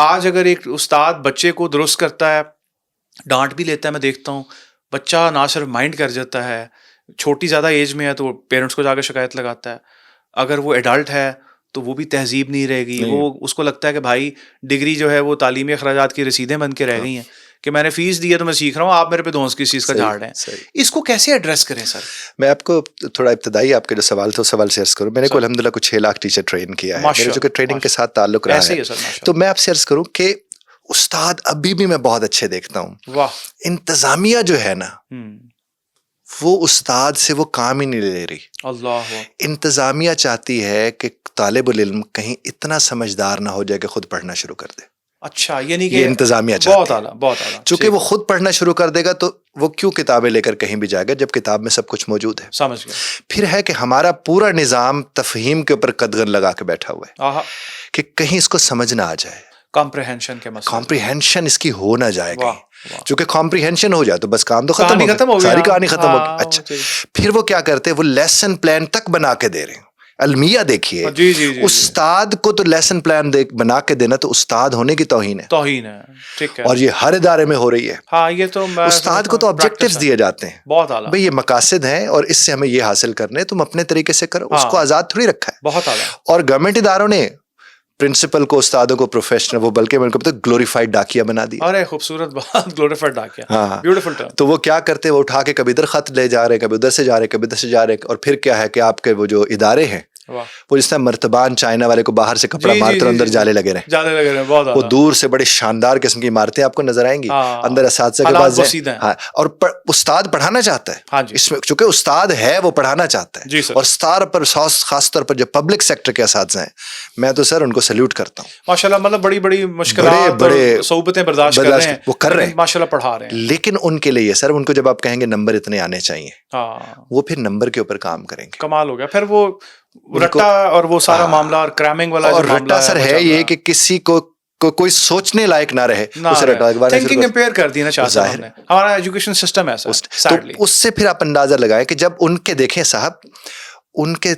Speaker 1: آج اگر ایک استاد بچے کو درست کرتا ہے, ڈانٹ بھی لیتا ہے, میں دیکھتا ہوں بچہ نہ صرف مائنڈ کر جاتا ہے, چھوٹی زیادہ ایج میں ہے تو پیرنٹس کو جا کے شکایت لگاتا ہے, اگر وہ ایڈلٹ ہے تو وہ بھی تہذیب نہیں رہے گی, وہ اس کو لگتا ہے کہ بھائی ڈگری جو ہے وہ تعلیمی اخراجات کی رسیدیں بن کے رہ گئی ہیں کہ میں نے فیس دی ہے تو میں سیکھ رہا ہوں, آپ میرے پہ دونس کس چیز کا جھاڑ رہے ہیں. اس کو کیسے ایڈریس کریں سر؟
Speaker 2: میں آپ کو تھوڑا ابتدائی آپ کے جو سوال تھا سوال سے عرض کروں. میں نے کو الحمد للہ کچھ 6 لاکھ ٹیچر ٹرین کیا ہے, میرے جو کہ ٹریننگ کے ساتھ تعلق رہا ہے, تو میں آپ سے عرض کروں کہ استاد ابھی بھی میں بہت اچھے دیکھتا ہوں. انتظامیہ جو ہے نا وہ استاد سے وہ کام ہی نہیں لے رہی.
Speaker 1: اللہ,
Speaker 2: انتظامیہ چاہتی ہے کہ طالب العلم کہیں اتنا سمجھدار نہ ہو جائے کہ خود پڑھنا شروع کر دے.
Speaker 1: اچھا, یعنی کہ
Speaker 2: یہ انتظامیہ چاہتی ہے.
Speaker 1: بہت اعلیٰ, بہت اعلیٰ.
Speaker 2: چونکہ وہ خود پڑھنا شروع کر دے گا تو وہ کیوں کتابیں لے کر کہیں بھی جائے گا جب کتاب میں سب کچھ موجود ہے.
Speaker 1: سمجھ گیا.
Speaker 2: پھر ہے کہ ہمارا پورا نظام تفہیم کے اوپر قدغن لگا کے بیٹھا ہوا ہے کہ کہیں اس کو سمجھ نہ آ جائے,
Speaker 1: کمپریہنشن کے مسئلے,
Speaker 2: کمپریہنشن اس کی ہو نہ جائے گا. چونکہ کمپریہنشن ہو جائے تو بس کام تو ختم ہو گیا, ساری کہانی ختم ہو گئی. اچھا, پھر وہ کیا کرتے ہیں, وہ لیسن پلان تک بنا کے دے رہے ہیں. المیہ دیکھیے, استاد کو تو لیسن پلان بنا کے دینا تو استاد ہونے کی توہین ہے.
Speaker 1: توہین ہے, ٹھیک ہے.
Speaker 2: اور یہ ہر ادارے میں ہو رہی ہے.
Speaker 1: ہاں, یہ تو
Speaker 2: استاد کو تو آبجیکٹیوز دیے جاتے ہیں,
Speaker 1: بہت اعلیٰ
Speaker 2: بھئی یہ مقاصد ہیں اور اس سے ہمیں یہ حاصل کرنے, تم اپنے طریقے سے کرو. اس کو آزاد تھوڑی رکھا ہے.
Speaker 1: بہت اعلیٰ.
Speaker 2: اور گورنمنٹ اداروں نے پرنسپل کو, استادوں کو پروفیشنل, وہ بلکہ میں کو گلوریفائڈ ڈاکیا بنا دیا.
Speaker 1: ارے خوبصورت بات, گلوریفائڈ ڈاکیا,
Speaker 2: ہاں,
Speaker 1: بیوٹیفل ٹرم.
Speaker 2: تو وہ کیا کرتے ہیں, وہ اٹھا کے کبھی ادھر خط لے جا رہے, کبھی ادھر سے جا رہے, کبھی ادھر سے جا رہے, اور پھر کیا ہے کہ آپ کے وہ جو ادارے ہیں وہ جس طرح مرتبان چائنا والے کو باہر سے کپڑا مارتے اندر جالے لگے رہے, وہ دور سے بڑے شاندار قسم کی عمارتیں آپ کو نظر آئیں گی, اندر اساتذہ کے پاس ہیں. اور استاد پڑھانا چاہتا ہے اس میں, چونکہ استاد ہے وہ پڑھانا چاہتا ہے. اور ستار پر خاص طور پر جو پبلک سیکٹر کے اساتذہ ہیں, میں تو سر ان کو سلیوٹ کرتا ہوں.
Speaker 1: ماشاءاللہ, مطلب بڑی بڑی مشکلات, بڑے صعوبتیں برداشت کر رہے ہیں, وہ کر رہے ہیں, ماشاءاللہ پڑھا رہے ہیں.
Speaker 2: لیکن ان کے لیے سر, ان کو جب آپ کہیں گے نمبر اتنے آنے چاہیے, وہ پھر نمبر کے اوپر کام کریں گے.
Speaker 1: کمال ہو گیا. پھر وہ رٹا اور وہ سارا معاملہ اور کریمنگ والا,
Speaker 2: اور رٹا سر ہے یہ کہ کسی کو کوئی سوچنے لائق نہ رہے, اسے رٹا
Speaker 1: تھنکنگ امپیئر کر دی نا چاہتے ہیں ہم نے. ہمارا ایجوکیشن سسٹم ایسا ہے.
Speaker 2: تو اس سے پھر آپ اندازہ لگائیں کہ جب ان کے دیکھیں صاحب, ان کے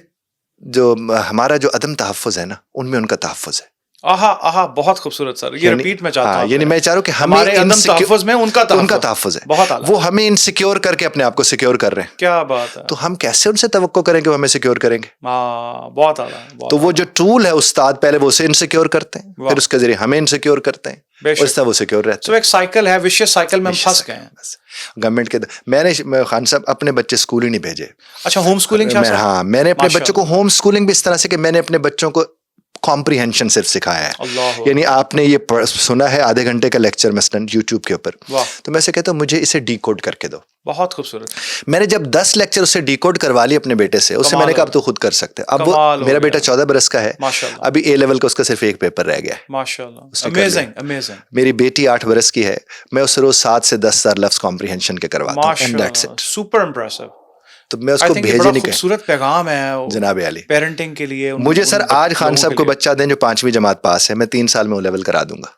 Speaker 2: جو ہمارا جو عدم تحفظ ہے نا, ان میں ان کا تحفظ ہے.
Speaker 1: آہا, بہت خوبصورت سر, یہ ریپیٹ میں چاہتا ہوں.
Speaker 2: یعنی میں چاہ رہا ہوں کہ
Speaker 1: ہمارے عدم تحفظ میں ان کا
Speaker 2: تحفظ ہے,
Speaker 1: بہت اعلیٰ.
Speaker 2: وہ ہمیں انسیکیور کر کے اپنے آپ کو سیکیور کر رہے ہیں.
Speaker 1: کیا بات ہے.
Speaker 2: تو ہم کیسے ان سے توقع کریں کہ وہ ہمیں سیکیور کریں گے؟
Speaker 1: بہت اعلیٰ.
Speaker 2: تو وہ جو ٹول ہے استاد, پہلے وہ اسے انسیکیور کرتے ہیں, پھر اس کے ذریعے ہمیں انسیکیور کرتے ہیں, اور اس طرح وہ سیکیور رہتے ہیں.
Speaker 1: تو ایک سائیکل ہے, وشیس سائیکل میں ہم پھنس گئے ہیں.
Speaker 2: گورنمنٹ کے میں نے خان صاحب اپنے بچے اسکول ہی نہیں بھیجے.
Speaker 1: اچھا, ہوم اسکولنگ.
Speaker 2: ہاں, میں نے اپنے بچوں کو ہوم اسکولنگ بھی اس طرح سے کہ میں نے اپنے بچوں کو کمپریہنشن صرف سکھایا ہے. یعنی آپ نے یہ سنا ہے آدھے گھنٹے کا لیکچر مثلاً یوٹیوب کے اوپر, تو میں سے کہتا ہوں مجھے اسے ڈی کوڈ کر کے دو.
Speaker 1: بہت خوبصورت.
Speaker 2: میں نے جب 10 لیکچر اسے ڈی کوڈ کروا لی اپنے بیٹے سے, اسے میں نے کہا اب تو خود کر سکتے. اب میرا بیٹا 14 برس کا ہے, ابھی اے لیول کا اس کا صرف ایک پیپر رہ گیا ہے.
Speaker 1: ماشاءاللہ.
Speaker 2: میری بیٹی 8 برس کی ہے, میں اسے روز 7 سے 10 ہزار لفظ کمپریہنشن کے کرواتا ہوں.
Speaker 1: Super impressive.
Speaker 2: تو میں اس کو بھیجے نہیں.
Speaker 1: خوبصورت پیغام ہے
Speaker 2: جناب علی
Speaker 1: پیرنٹنگ کے لیے.
Speaker 2: مجھے سر آج خان صاحب کو بچہ دیں جو 5ویں جماعت پاس ہے, میں 3 سال میں وہ لیول کرا دوں گا.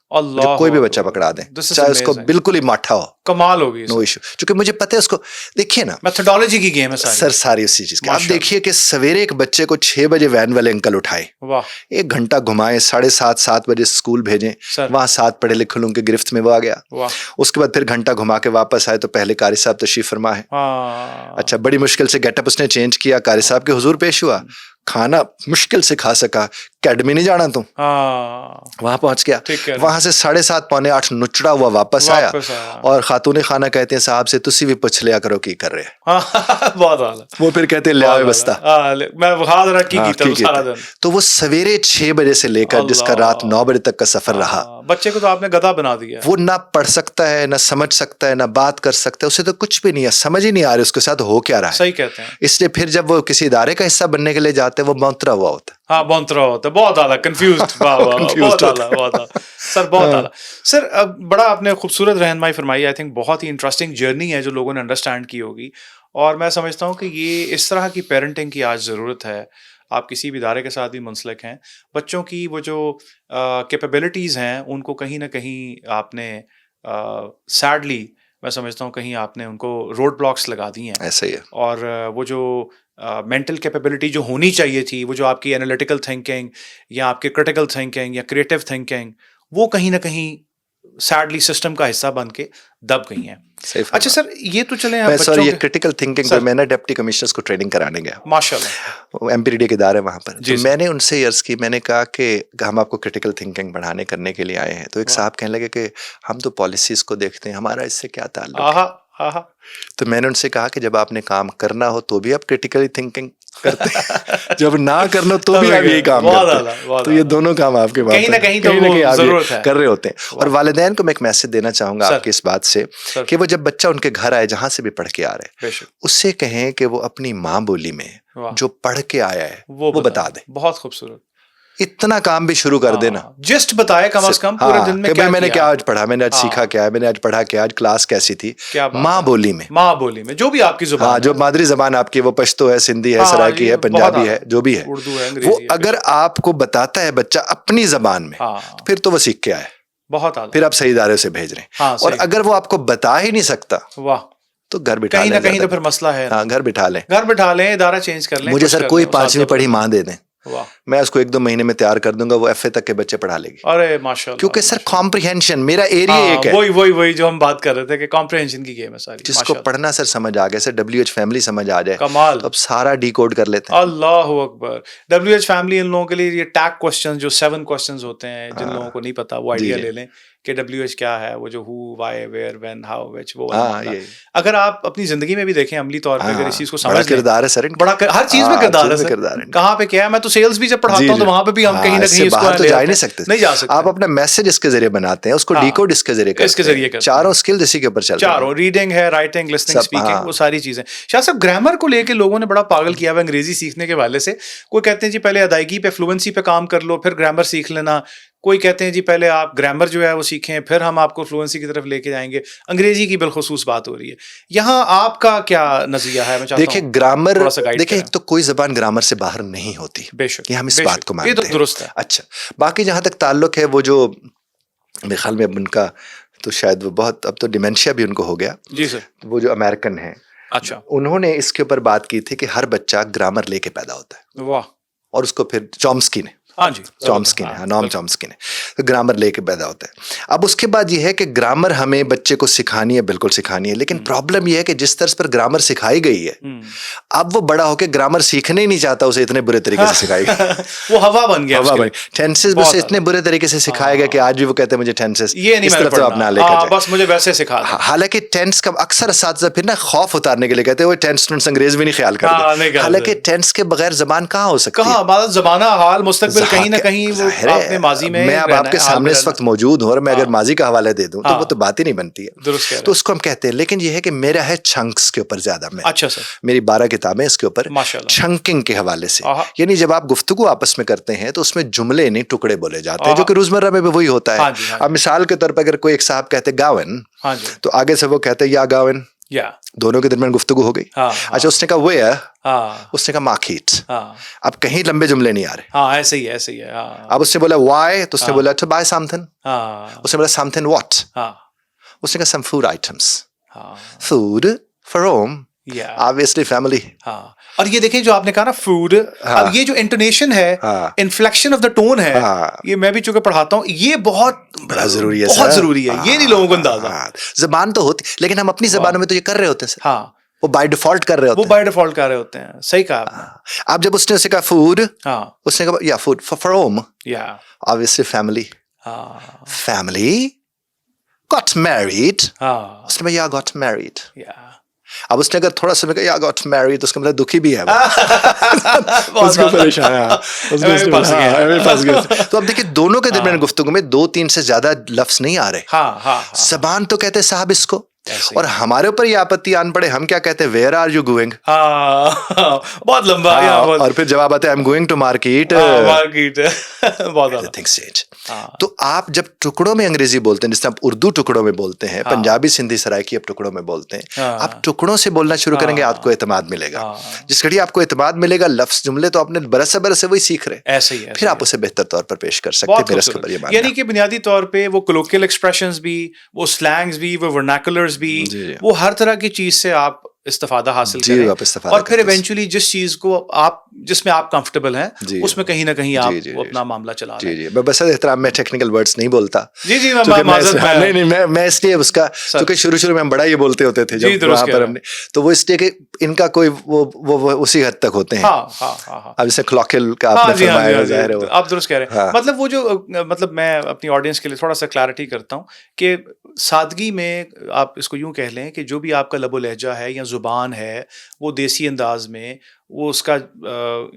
Speaker 2: کوئی بھی بچہ پکڑا دیں, چاہے اس کو بالکل ہی ماٹھا ہو,
Speaker 1: کمال ہوگی,
Speaker 2: نو ایشو. چونکہ مجھے پتہ ہے اس کو, دیکھیے نا
Speaker 1: میتھڈالوجی کی گیم ہے
Speaker 2: سر ساری اسی چیز کی. آپ دیکھیے کہ سویرے ایک بچے کو 6 بجے وین والے انکل اٹھائے, 1 گھنٹہ گھمائے, 7:30 بجے اسکول بھیجیں, وہاں 7 پڑھے لکھے لوگوں کی گرفت میں وہ آ گیا. اس کے بعد پھر گھنٹہ گھما کے واپس آئے تو پہلے قاری صاحب تشریف فرما ہے. اچھا, بڑی مشکل سے گیٹ اپ اس نے چینج کیا, قاری صاحب کے حضور پیش ہوا, کھانا مشکل سے کھا سکا, اکیڈمی نہیں جانا تو وہاں پہنچ گیا. وہاں سے 7:30 پونے 8 نچڑا ہوا واپس آیا, اور خاتون خانہ کہتے ہیں صاحب سے تسی بھی پوچھ لیا کرو کی کر رہے ہیں.
Speaker 1: بہت اعلیٰ.
Speaker 2: وہ پھر کہتے ہیں لے آوے بستہ. تو وہ سویرے 6 بجے سے لے کر جس کا رات 9 بجے تک کا سفر رہا,
Speaker 1: بچے کو تو آپ نے گدھا بنا دیا.
Speaker 2: وہ نہ پڑھ سکتا ہے, نہ سمجھ سکتا ہے, نہ بات کر سکتا ہے, اسے تو کچھ بھی نہیں ہے, سمجھ ہی نہیں آ رہی اس کے ساتھ ہو کیا رہا ہے.
Speaker 1: صحیح کہتے ہیں.
Speaker 2: اس لیے پھر جب وہ کسی ادارے کا حصہ بننے کے لیے جاتے ہیں وہ بونترا ہوا ہوتا ہے.
Speaker 1: ہاں, بونترا ہوتا ہے, بہت اعلیٰ, کنفیوزڈ. بہت اعلیٰ سر, بہت اعلیٰ سر. بڑا آپ نے خوبصورت رہنمائی فرمائی. آئی تھنک بہت ہی انٹرسٹنگ جرنی ہے جو لوگوں نے انڈرسٹینڈ کی ہوگی, اور میں سمجھتا ہوں کہ یہ اس طرح کی پیرنٹنگ کی آج ضرورت ہے. آپ کسی بھی ادارے کے ساتھ بھی منسلک ہیں, بچوں کی وہ جو کیپیبلٹیز ہیں ان کو کہیں نہ کہیں آپ نے سیڈلی میں سمجھتا ہوں کہیں آپ نے ان کو روڈ بلاکس لگا دی ہیں.
Speaker 2: ایسا ہی ہے.
Speaker 1: اور وہ جو مینٹل کیپیبلٹی جو ہونی چاہیے تھی, وہ جو آپ کی انالیٹیکل تھنکنگ یا آپ کی کرٹیکل تھنکنگ یا کریٹیو تھنکنگ, وہ کہیں نہ کہیں سیڈلی سسٹم کا حصہ بن کے دب گئی ہیں. اچھا سر یہ تو چلیں
Speaker 2: یہ کرٹیکل تھنکنگ پہ میں نے ڈپٹی کمشنرز کو ٹریننگ کرانے گیا,
Speaker 1: ماشاءاللہ
Speaker 2: MPRD کے ادارے وہاں پر. میں نے ان سے عرض کی, میں نے کہا کہ ہم آپ کو کرٹیکل تھنکنگ بڑھانے کرنے کے لیے آئے ہیں. تو ایک صاحب کہنے لگے کہ ہم تو پالیسیز کو دیکھتے ہیں, ہمارا اس سے کیا تعلق ہے. تو میں نے ان سے کہا کہ جب آپ نے کام کرنا ہو تو بھی آپ کرٹیکلی تھنکنگ کرتے ہیں, جب نہ کرنا تو بھی آپ یہی کام کرتے ہیں. تو یہ دونوں کام آپ کے کہیں نہ کہیں کر رہے ہوتے ہیں. اور والدین کو میں ایک میسج دینا چاہوں گا آپ کی اس بات سے کہ وہ جب بچہ ان کے گھر آئے جہاں سے بھی پڑھ کے آ رہے ہیں, اس سے کہیں کہ وہ اپنی ماں بولی میں جو پڑھ کے آیا ہے وہ بتا دے.
Speaker 1: بہت خوبصورت.
Speaker 2: اتنا کام بھی شروع کر دینا,
Speaker 1: جسٹ بتائے کم از کم پورے دن
Speaker 2: میں نے کیا آج پڑھا, میں نے آج سیکھا کیا ہے, میں نے آج پڑھا کیا, آج کلاس کیسی تھی. ماں بولی میں
Speaker 1: جو بھی آپ کی زبان,
Speaker 2: جو مادری زبان آپ کی, وہ پشتو ہے, سندھی ہے, سرائکی ہے, پنجابی ہے, جو بھی ہے, وہ اگر آپ کو بتاتا ہے بچہ اپنی زبان میں, پھر تو وہ سیکھ کے آئے.
Speaker 1: بہت
Speaker 2: پھر آپ صحیح ادارے سے بھیج رہے ہیں. اور اگر وہ آپ کو بتا ہی نہیں سکتا تو گھر بٹھا لیں,
Speaker 1: کہیں نہ کہیں تو پھر مسئلہ ہے.
Speaker 2: گھر بٹھا لیں,
Speaker 1: ادارہ چینج کر لیں.
Speaker 2: مجھے سر کوئی 5ویں پڑھی ماں دے دیں, میں اس کو 1-2 مہینے میں تیار کر دوں گا, وہ FA تک کے بچے پڑھا لے گی.
Speaker 1: ارے ماشاءاللہ,
Speaker 2: کیونکہ سر کمپریہنشن میرا ایریا ایک ہے.
Speaker 1: وہی جو ہم بات کر رہے تھے کہ کمپریہنشن کی گیم ہے ساری.
Speaker 2: جس کو پڑھنا سر سمجھ آ گیا, سر WH فیملی سمجھ آ جائے,
Speaker 1: کمال,
Speaker 2: اب سارا ڈی کوڈ کر لیتے ہیں.
Speaker 1: اللہ اکبر. WH فیملی ان لوگوں کے لیے یہ ٹیگ کوسچنز جو 7 کوسچنز ہوتے ہیں, جن لوگوں کو نہیں پتا وہ آئیڈیا لے لیں کہ WH کیا ہے, وہ جو ہو, وائی, ویئر, وین, ہاؤ, وچ, وہ. اگر آپ اپنی زندگی میں بھی دیکھیں عملی طور پہ اگر اس چیز کو سمجھ لیں,
Speaker 2: کردار ہے سر,
Speaker 1: بڑا ہر چیز میں کردار ہے سر. کہاں پہ کیا ہے, میں تو سیلز بھی جب پڑھاتا ہوں تو وہاں پہ بھی ہم کہیں نہ کہیں
Speaker 2: باہر تو جا نہیں سکتے. آپ اپنا میسج اس کے ذریعے بناتے ہیں, اس کو ڈیکوڈ اس کے ذریعے کرتے ہیں. چاروں اسکل اسی کے اوپر چلتے ہیں.
Speaker 1: چاروں, ریڈنگ ہے, رائٹنگ, لسننگ, اسپیکنگ, وہ ساری چیزیں. شاہ صاحب گرامر کو لے کے لوگوں نے بڑا پاگل کیا ہوا انگریزی سیکھنے کے حوالے سے. کوئی کہتے ہیں جی پہلے ادائیگی پہ, فلوئنسی پہ کام کر لو, پھر گرامر سیکھ لینا. کوئی کہتے ہیں جی پہلے آپ گرامر جو ہے وہ سیکھیں, پھر ہم آپ کو فلوئنسی کی طرف لے کے جائیں گے. انگریزی کی بالخصوص بات ہو رہی ہے یہاں, آپ کا کیا نظریہ ہے؟ میں چاہتا ہوں
Speaker 2: دیکھیں گرامر, دیکھیں ایک تو کوئی زبان گرامر سے باہر نہیں ہوتی,
Speaker 1: بے شک,
Speaker 2: یہ ہم اس بات کو مانتے ہیں,
Speaker 1: یہ تو درست ہے.
Speaker 2: اچھا, باقی جہاں تک تعلق ہے وہ جو میرے خیال میں ان کا تو شاید وہ بہت, اب تو ڈیمینشیا بھی ان کو ہو گیا.
Speaker 1: جی سر.
Speaker 2: وہ جو امریکن ہیں,
Speaker 1: اچھا,
Speaker 2: انہوں نے اس کے اوپر بات کی تھی کہ ہر بچہ گرامر لے کے پیدا ہوتا ہے.
Speaker 1: واہ.
Speaker 2: اور اس کو پھر چومسکی نے, چومسکی نے, نام چومسکی نے, تو گرامر لے کے پیدا ہوتا ہے. اب اس کے بعد یہ ہے کہ گرامر ہمیں بچے کو سکھانی ہے, بالکل سکھانی ہے, لیکن پرابلم یہ ہے کہ جس طرز پر گرامر سکھائی گئی ہے, اب وہ بڑا ہو کے گرامر سیکھنے ہی نہیں چاہتا, اسے اتنے برے طریقے سے سکھائی گئی,
Speaker 1: وہ ہوا بن گیا,
Speaker 2: ٹینسز اسے اتنے برے طریقے سے سکھایا گیا کہ آج بھی وہ کہتے ہیں مجھے ٹینسز
Speaker 1: یہ نہیں,
Speaker 2: اس طرف تو اپنا لے کر جائے,
Speaker 1: بس مجھے ویسے سکھا.
Speaker 2: حالانکہ ٹینس کا اکثر اساتذہ پھر نا خوف اتارنے کے لیے کہتے ہیں وہ ٹینس اسٹوڈنٹس انگریز بھی نہیں خیال کرتے, حالانکہ ٹینس کے بغیر زبان کہاں ہو سکتی ہے,
Speaker 1: کہاں زمانہ حال مستقبل کہیں نہ کہیں.
Speaker 2: میں اب آپ کے سامنے اس وقت موجود ہوں اور میں اگر ماضی کا حوالہ دے دوں تو وہ تو بات ہی نہیں بنتی ہے, تو اس کو ہم کہتے ہیں. لیکن یہ ہے کہ میرا ہے چنکس کے اوپر زیادہ, میں
Speaker 1: اچھا سر,
Speaker 2: میری 12 کتابیں اس کے اوپر چنکنگ کے حوالے سے, یعنی جب آپ گفتگو آپس میں کرتے ہیں تو اس میں جملے نہیں ٹکڑے بولے جاتے ہیں, جو کہ روزمرہ میں بھی وہی ہوتا ہے. اب مثال کے طور پر اگر کوئی ایک صاحب کہتے گاون, تو آگے سے وہ کہتے یا گاون, دونوں کے درمیان گفتگو ہو گئی. اچھا, اس نے کہا ویئر, اس نے کہا مارکیٹ. اب کہیں لمبے جملے نہیں آ رہے,
Speaker 1: ایسے ہی ایسے ہی ہے.
Speaker 2: اب اس نے بولا وائی, تو اس نے بولا ٹو بائی سم تھنگ, اس نے بولا سم تھنگ واٹ, اس نے کہا some food items, food from, obviously family.
Speaker 1: اور یہ دیکھیں جو آپ نے کہا نا فوڈ, اب یہ جو انٹونیشن ہے, انفلیکشن آف دا ٹون ہے, یہ میں بھی چونکہ پڑھاتا ہوں, یہ بہت
Speaker 2: بڑا ضروری ہے,
Speaker 1: بہت ضروری ہے, یہ نہیں لوگوں کو اندازہ.
Speaker 2: زبان تو ہوتی, لیکن ہم اپنی زبانوں میں تو یہ کر رہے ہوتے ہیں سر, وہ بائی ڈیفالٹ کر رہے ہوتے ہیں,
Speaker 1: وہ بائی ڈیفالٹ کر رہے ہوتے ہیں. صحیح کہا آپ نے.
Speaker 2: اب جب اس نے اسے کہا فوڈ, اس نے کہا یا food from, obviously family, family got married, اس نے یا got married. اب اس نے اگر تھوڑا سا یا گاٹ میریڈ تو اس کا مطلب دکھی بھی ہے, اس کو پریشان ہے. تو اب دیکھیں دونوں کے درمیان گفتگو میں 2-3 سے زیادہ لفظ نہیں آ رہے. زبان تو کہتے صاحب اس کو, اور ہمارے اوپر یہ آپتی آن پڑے, ہم کیا کہتے ہیں ویئر آر یو گوئنگ,
Speaker 1: بہت لمبا,
Speaker 2: اور پھر جواب آتا ہے I am going to market. تو آپ جب ٹکڑوں میں انگریزی بولتے ہیں, جس طرح آپ اردو ٹکڑوں میں بولتے ہیں, پنجابی سندھی سرائکی آپ ٹکڑوں میں بولتے ہیں, آپ ٹکڑوں سے بولنا شروع کریں گے, آپ کو اعتماد ملے گا. جس گھڑی آپ کو اعتماد ملے گا, لفظ جملے تو آپ نے برس سے وہی سیکھ رہے,
Speaker 1: ایسے ہی
Speaker 2: پھر آپ اسے بہتر طور پر پیش کر سکتے ہیں.
Speaker 1: یعنی کہ بنیادی طور پہ وہ کلوکیل ایکسپریشنز بھی, وہ سلینگز بھی, وہ ورنیکولرز بھی, وہ ہر طرح کی چیز سے آپ استفادہ حاصل کریں, اور پھر ایونچولی جس چیز کو آپ جس میں آپ کمفرٹیبل ہیں اس میں کہیں نہ کہیں آپ اپنا معاملہ چلا رہے ہیں.
Speaker 2: جی بس احترام میں ٹیکنیکل ورڈز نہیں بولتا.
Speaker 1: جی
Speaker 2: میں اس لیے اس کا کیونکہ شروع میں ہم بڑا یہ بولتے ہوتے تھے جب وہاں پر ہم نے, تو وہ اس لیے کہ ان کا کوئی وہ اسی حد تک ہوتے ہیں. اب جیسے کلاکل کا آپ نے فرمایا ظاہر ہے,
Speaker 1: آپ درست کہہ رہے ہیں. مطلب وہ جو مطلب میں اپنی آڈینس کے لیے تھوڑا سا کلیئرٹی کرتا ہوں کہ سادگی میں آپ اس کو یوں کہہ لیں کہ جو بھی آپ کا لب و لہجہ ہے یا زبان ہے وہ دیسی انداز میں, وہ اس کا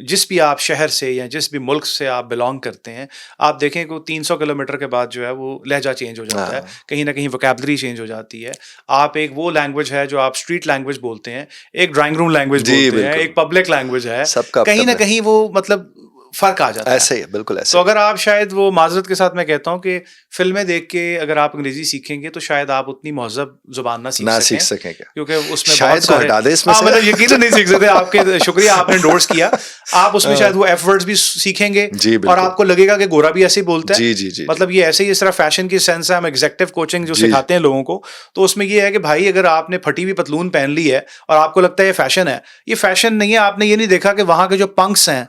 Speaker 1: جس بھی آپ شہر سے یا جس بھی ملک سے آپ بلانگ کرتے ہیں, آپ دیکھیں کہ 300 کلومیٹر کے بعد جو ہے وہ لہجہ چینج ہو جاتا ہے, کہیں نہ کہیں ووکیبلری چینج ہو جاتی ہے. آپ ایک وہ لینگویج ہے جو آپ اسٹریٹ لینگویج بولتے ہیں, ایک ڈرائنگ روم لینگویج بولتے ہیں, ایک پبلک لینگویج ہے, کہیں نہ کہیں وہ مطلب فرق آ جاتا ہے.
Speaker 2: ایسے ہی بالکل ایسے.
Speaker 1: تو اگر آپ شاید وہ معذرت کے ساتھ میں کہتا ہوں کہ فلمیں دیکھ کے اگر آپ انگریزی سیکھیں گے تو شاید آپ اتنی مہذب زبان نہ سیکھ سکیں کیونکہ اس میں
Speaker 2: شاید کو ہٹا دے اس میں,
Speaker 1: مطلب یقیناً نہیں سیکھ سکتے. آپ کے شکریہ, آپ نے انڈورس کیا. آپ اس میں شاید وہ ایف ورڈز بھی سیکھیں گے اور آپ کو لگے گا کہ گورا بھی ایسے ہی بولتا ہے. مطلب یہ ایسے ہی اس طرح فیشن کی سینس ہے, ہم ایگزیکٹو کوچنگ جو سکھاتے ہیں لوگوں کو, تو اس میں یہ ہے کہ بھائی اگر آپ نے پھٹی ہوئی پتلون پہن لی ہے اور آپ کو لگتا ہے یہ فیشن ہے, یہ فیشن نہیں ہے. آپ نے یہ نہیں دیکھا کہ وہاں کے جو پنکس ہیں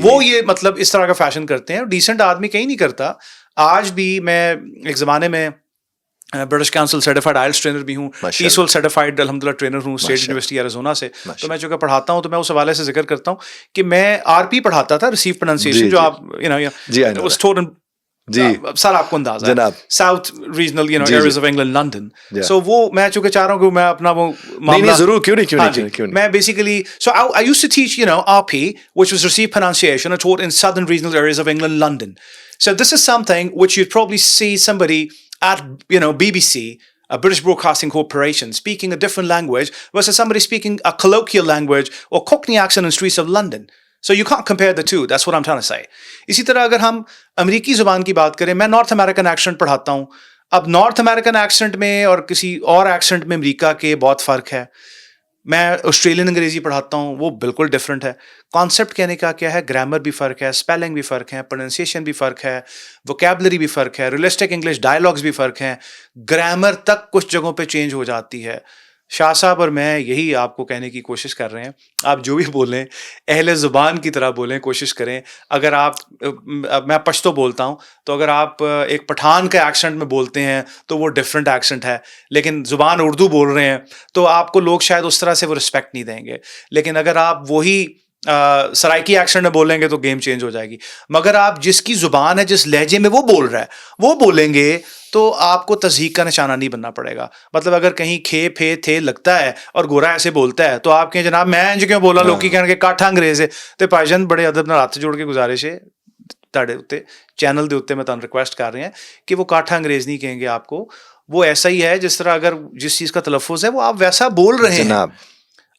Speaker 1: وہ یہ مطلب اس طرح کا فیشن کرتے ہیں. ڈیسنٹ آدمی کہیں نہیں کرتا. آج بھی میں ایک زمانے میں برٹش کاؤنسل سرٹیفائڈ آئلٹس ٹرینر بھی ہوں, پیسول سرٹیفائڈ الحمدللہ ٹرینر ہوں اسٹیٹ یونیورسٹی ایریزونا سے. تو میں چونکہ پڑھاتا ہوں تو میں اس حوالے سے ذکر کرتا ہوں کہ میں RP پڑھاتا تھا, ریسیو پروننسیشن, جو آپ سر آپ کو اندازہ ہے south regional areas of England London. So وہ میں چونکہ چاہ رہا ہوں کہ میں اپنا وہ معاملہ
Speaker 2: ضرور کیوں نہیں
Speaker 1: میں basically so I used to teach RP which was received pronunciation and taught in southern regional areas of England, London. So this is something which you'd probably see somebody at BBC, a British Broadcasting Corporation, speaking a different language versus somebody speaking a colloquial language or Cockney accent in streets of London. So you can't compare the two. That's what I'm trying to say. اسی طرح اگر ہم امریکی زبان کی بات کریں, میں نارتھ امریکن ایکسنٹ پڑھاتا ہوں. اب نارتھ امریکن ایکسنٹ میں اور کسی اور ایکسنٹ میں امریکہ کے بہت فرق ہے. میں آسٹریلین انگریزی پڑھاتا ہوں, وہ بالکل ڈفرینٹ ہے. کانسیپٹ کہنے کا کیا ہے, گرامر بھی فرق ہے, اسپیلنگ بھی فرق ہے, پروننسیشن بھی فرق ہے, ووکیبلری بھی فرق ہے, ریئلسٹک انگلش ڈائلاگس بھی فرق ہیں, گرامر تک کچھ جگہوں پہ چینج ہو جاتی ہے. شاہ صاحب اور میں یہی آپ کو کہنے کی کوشش کر رہے ہیں, آپ جو بھی بولیں اہل زبان کی طرح بولیں, کوشش کریں. اگر آپ, میں پشتو بولتا ہوں, تو اگر آپ ایک پٹھان کے ایکسنٹ میں بولتے ہیں تو وہ ڈفرینٹ ایکسنٹ ہے, لیکن زبان اردو بول رہے ہیں تو آپ کو لوگ شاید اس طرح سے وہ رسپیکٹ نہیں دیں گے. لیکن اگر آپ وہی سرائکی ایکسنٹ میں بولیں گے تو گیم چینج ہو جائے گی. مگر آپ جس کی زبان ہے, جس لہجے میں وہ بول رہا ہے وہ بولیں گے تو آپ کو تضحیق کا نشانہ نہیں بننا پڑے گا. مطلب اگر کہیں کھے پھے تھے لگتا ہے اور گورا ایسے بولتا ہے تو آپ کہیں جناب میں انج کیوں بولا, لوگ کہنے کہ کاٹھا انگریز ہے. تو بھائی جان بڑے ادب نال ہاتھ جوڑ کے گزارش ہے تہاڈے اوتے چینل دے اوتے میں تانوں ریکویسٹ کر رہے ہیں کہ وہ کاٹھا انگریز نہیں کہیں گے آپ کو. وہ ایسا ہی ہے جس طرح اگر جس چیز کا تلفظ ہے وہ آپ ویسا بول رہے ہیں.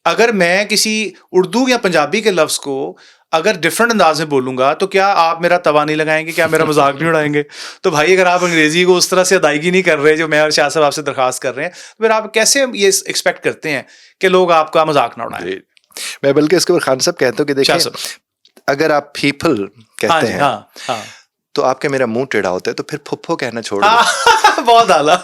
Speaker 1: اگر میں کسی اردو یا پنجابی کے لفظ کو اگر ڈفرینٹ انداز میں بولوں گا تو کیا آپ میرا توا نہیں لگائیں گے, کیا میرا مذاق نہیں اڑائیں گے؟ تو بھائی اگر آپ انگریزی کو اس طرح سے ادائیگی نہیں کر رہے جو میں اور شاہ صاحب آپ سے درخواست کر رہے ہیں, تو پھر آپ کیسے یہ ایکسپیکٹ کرتے ہیں کہ لوگ آپ کا مذاق نہ اڑائیں؟
Speaker 2: میں بلکہ اس کو خان صاحب کہتا ہوں کہ دیکھیں, اگر آپ پیپل کہتے ہیں تو آپ کا میرا منہ ٹیڑھا ہوتا ہے تو پھر پھپھو کہنا چھوڑ دو.
Speaker 1: بہت اعلیٰ,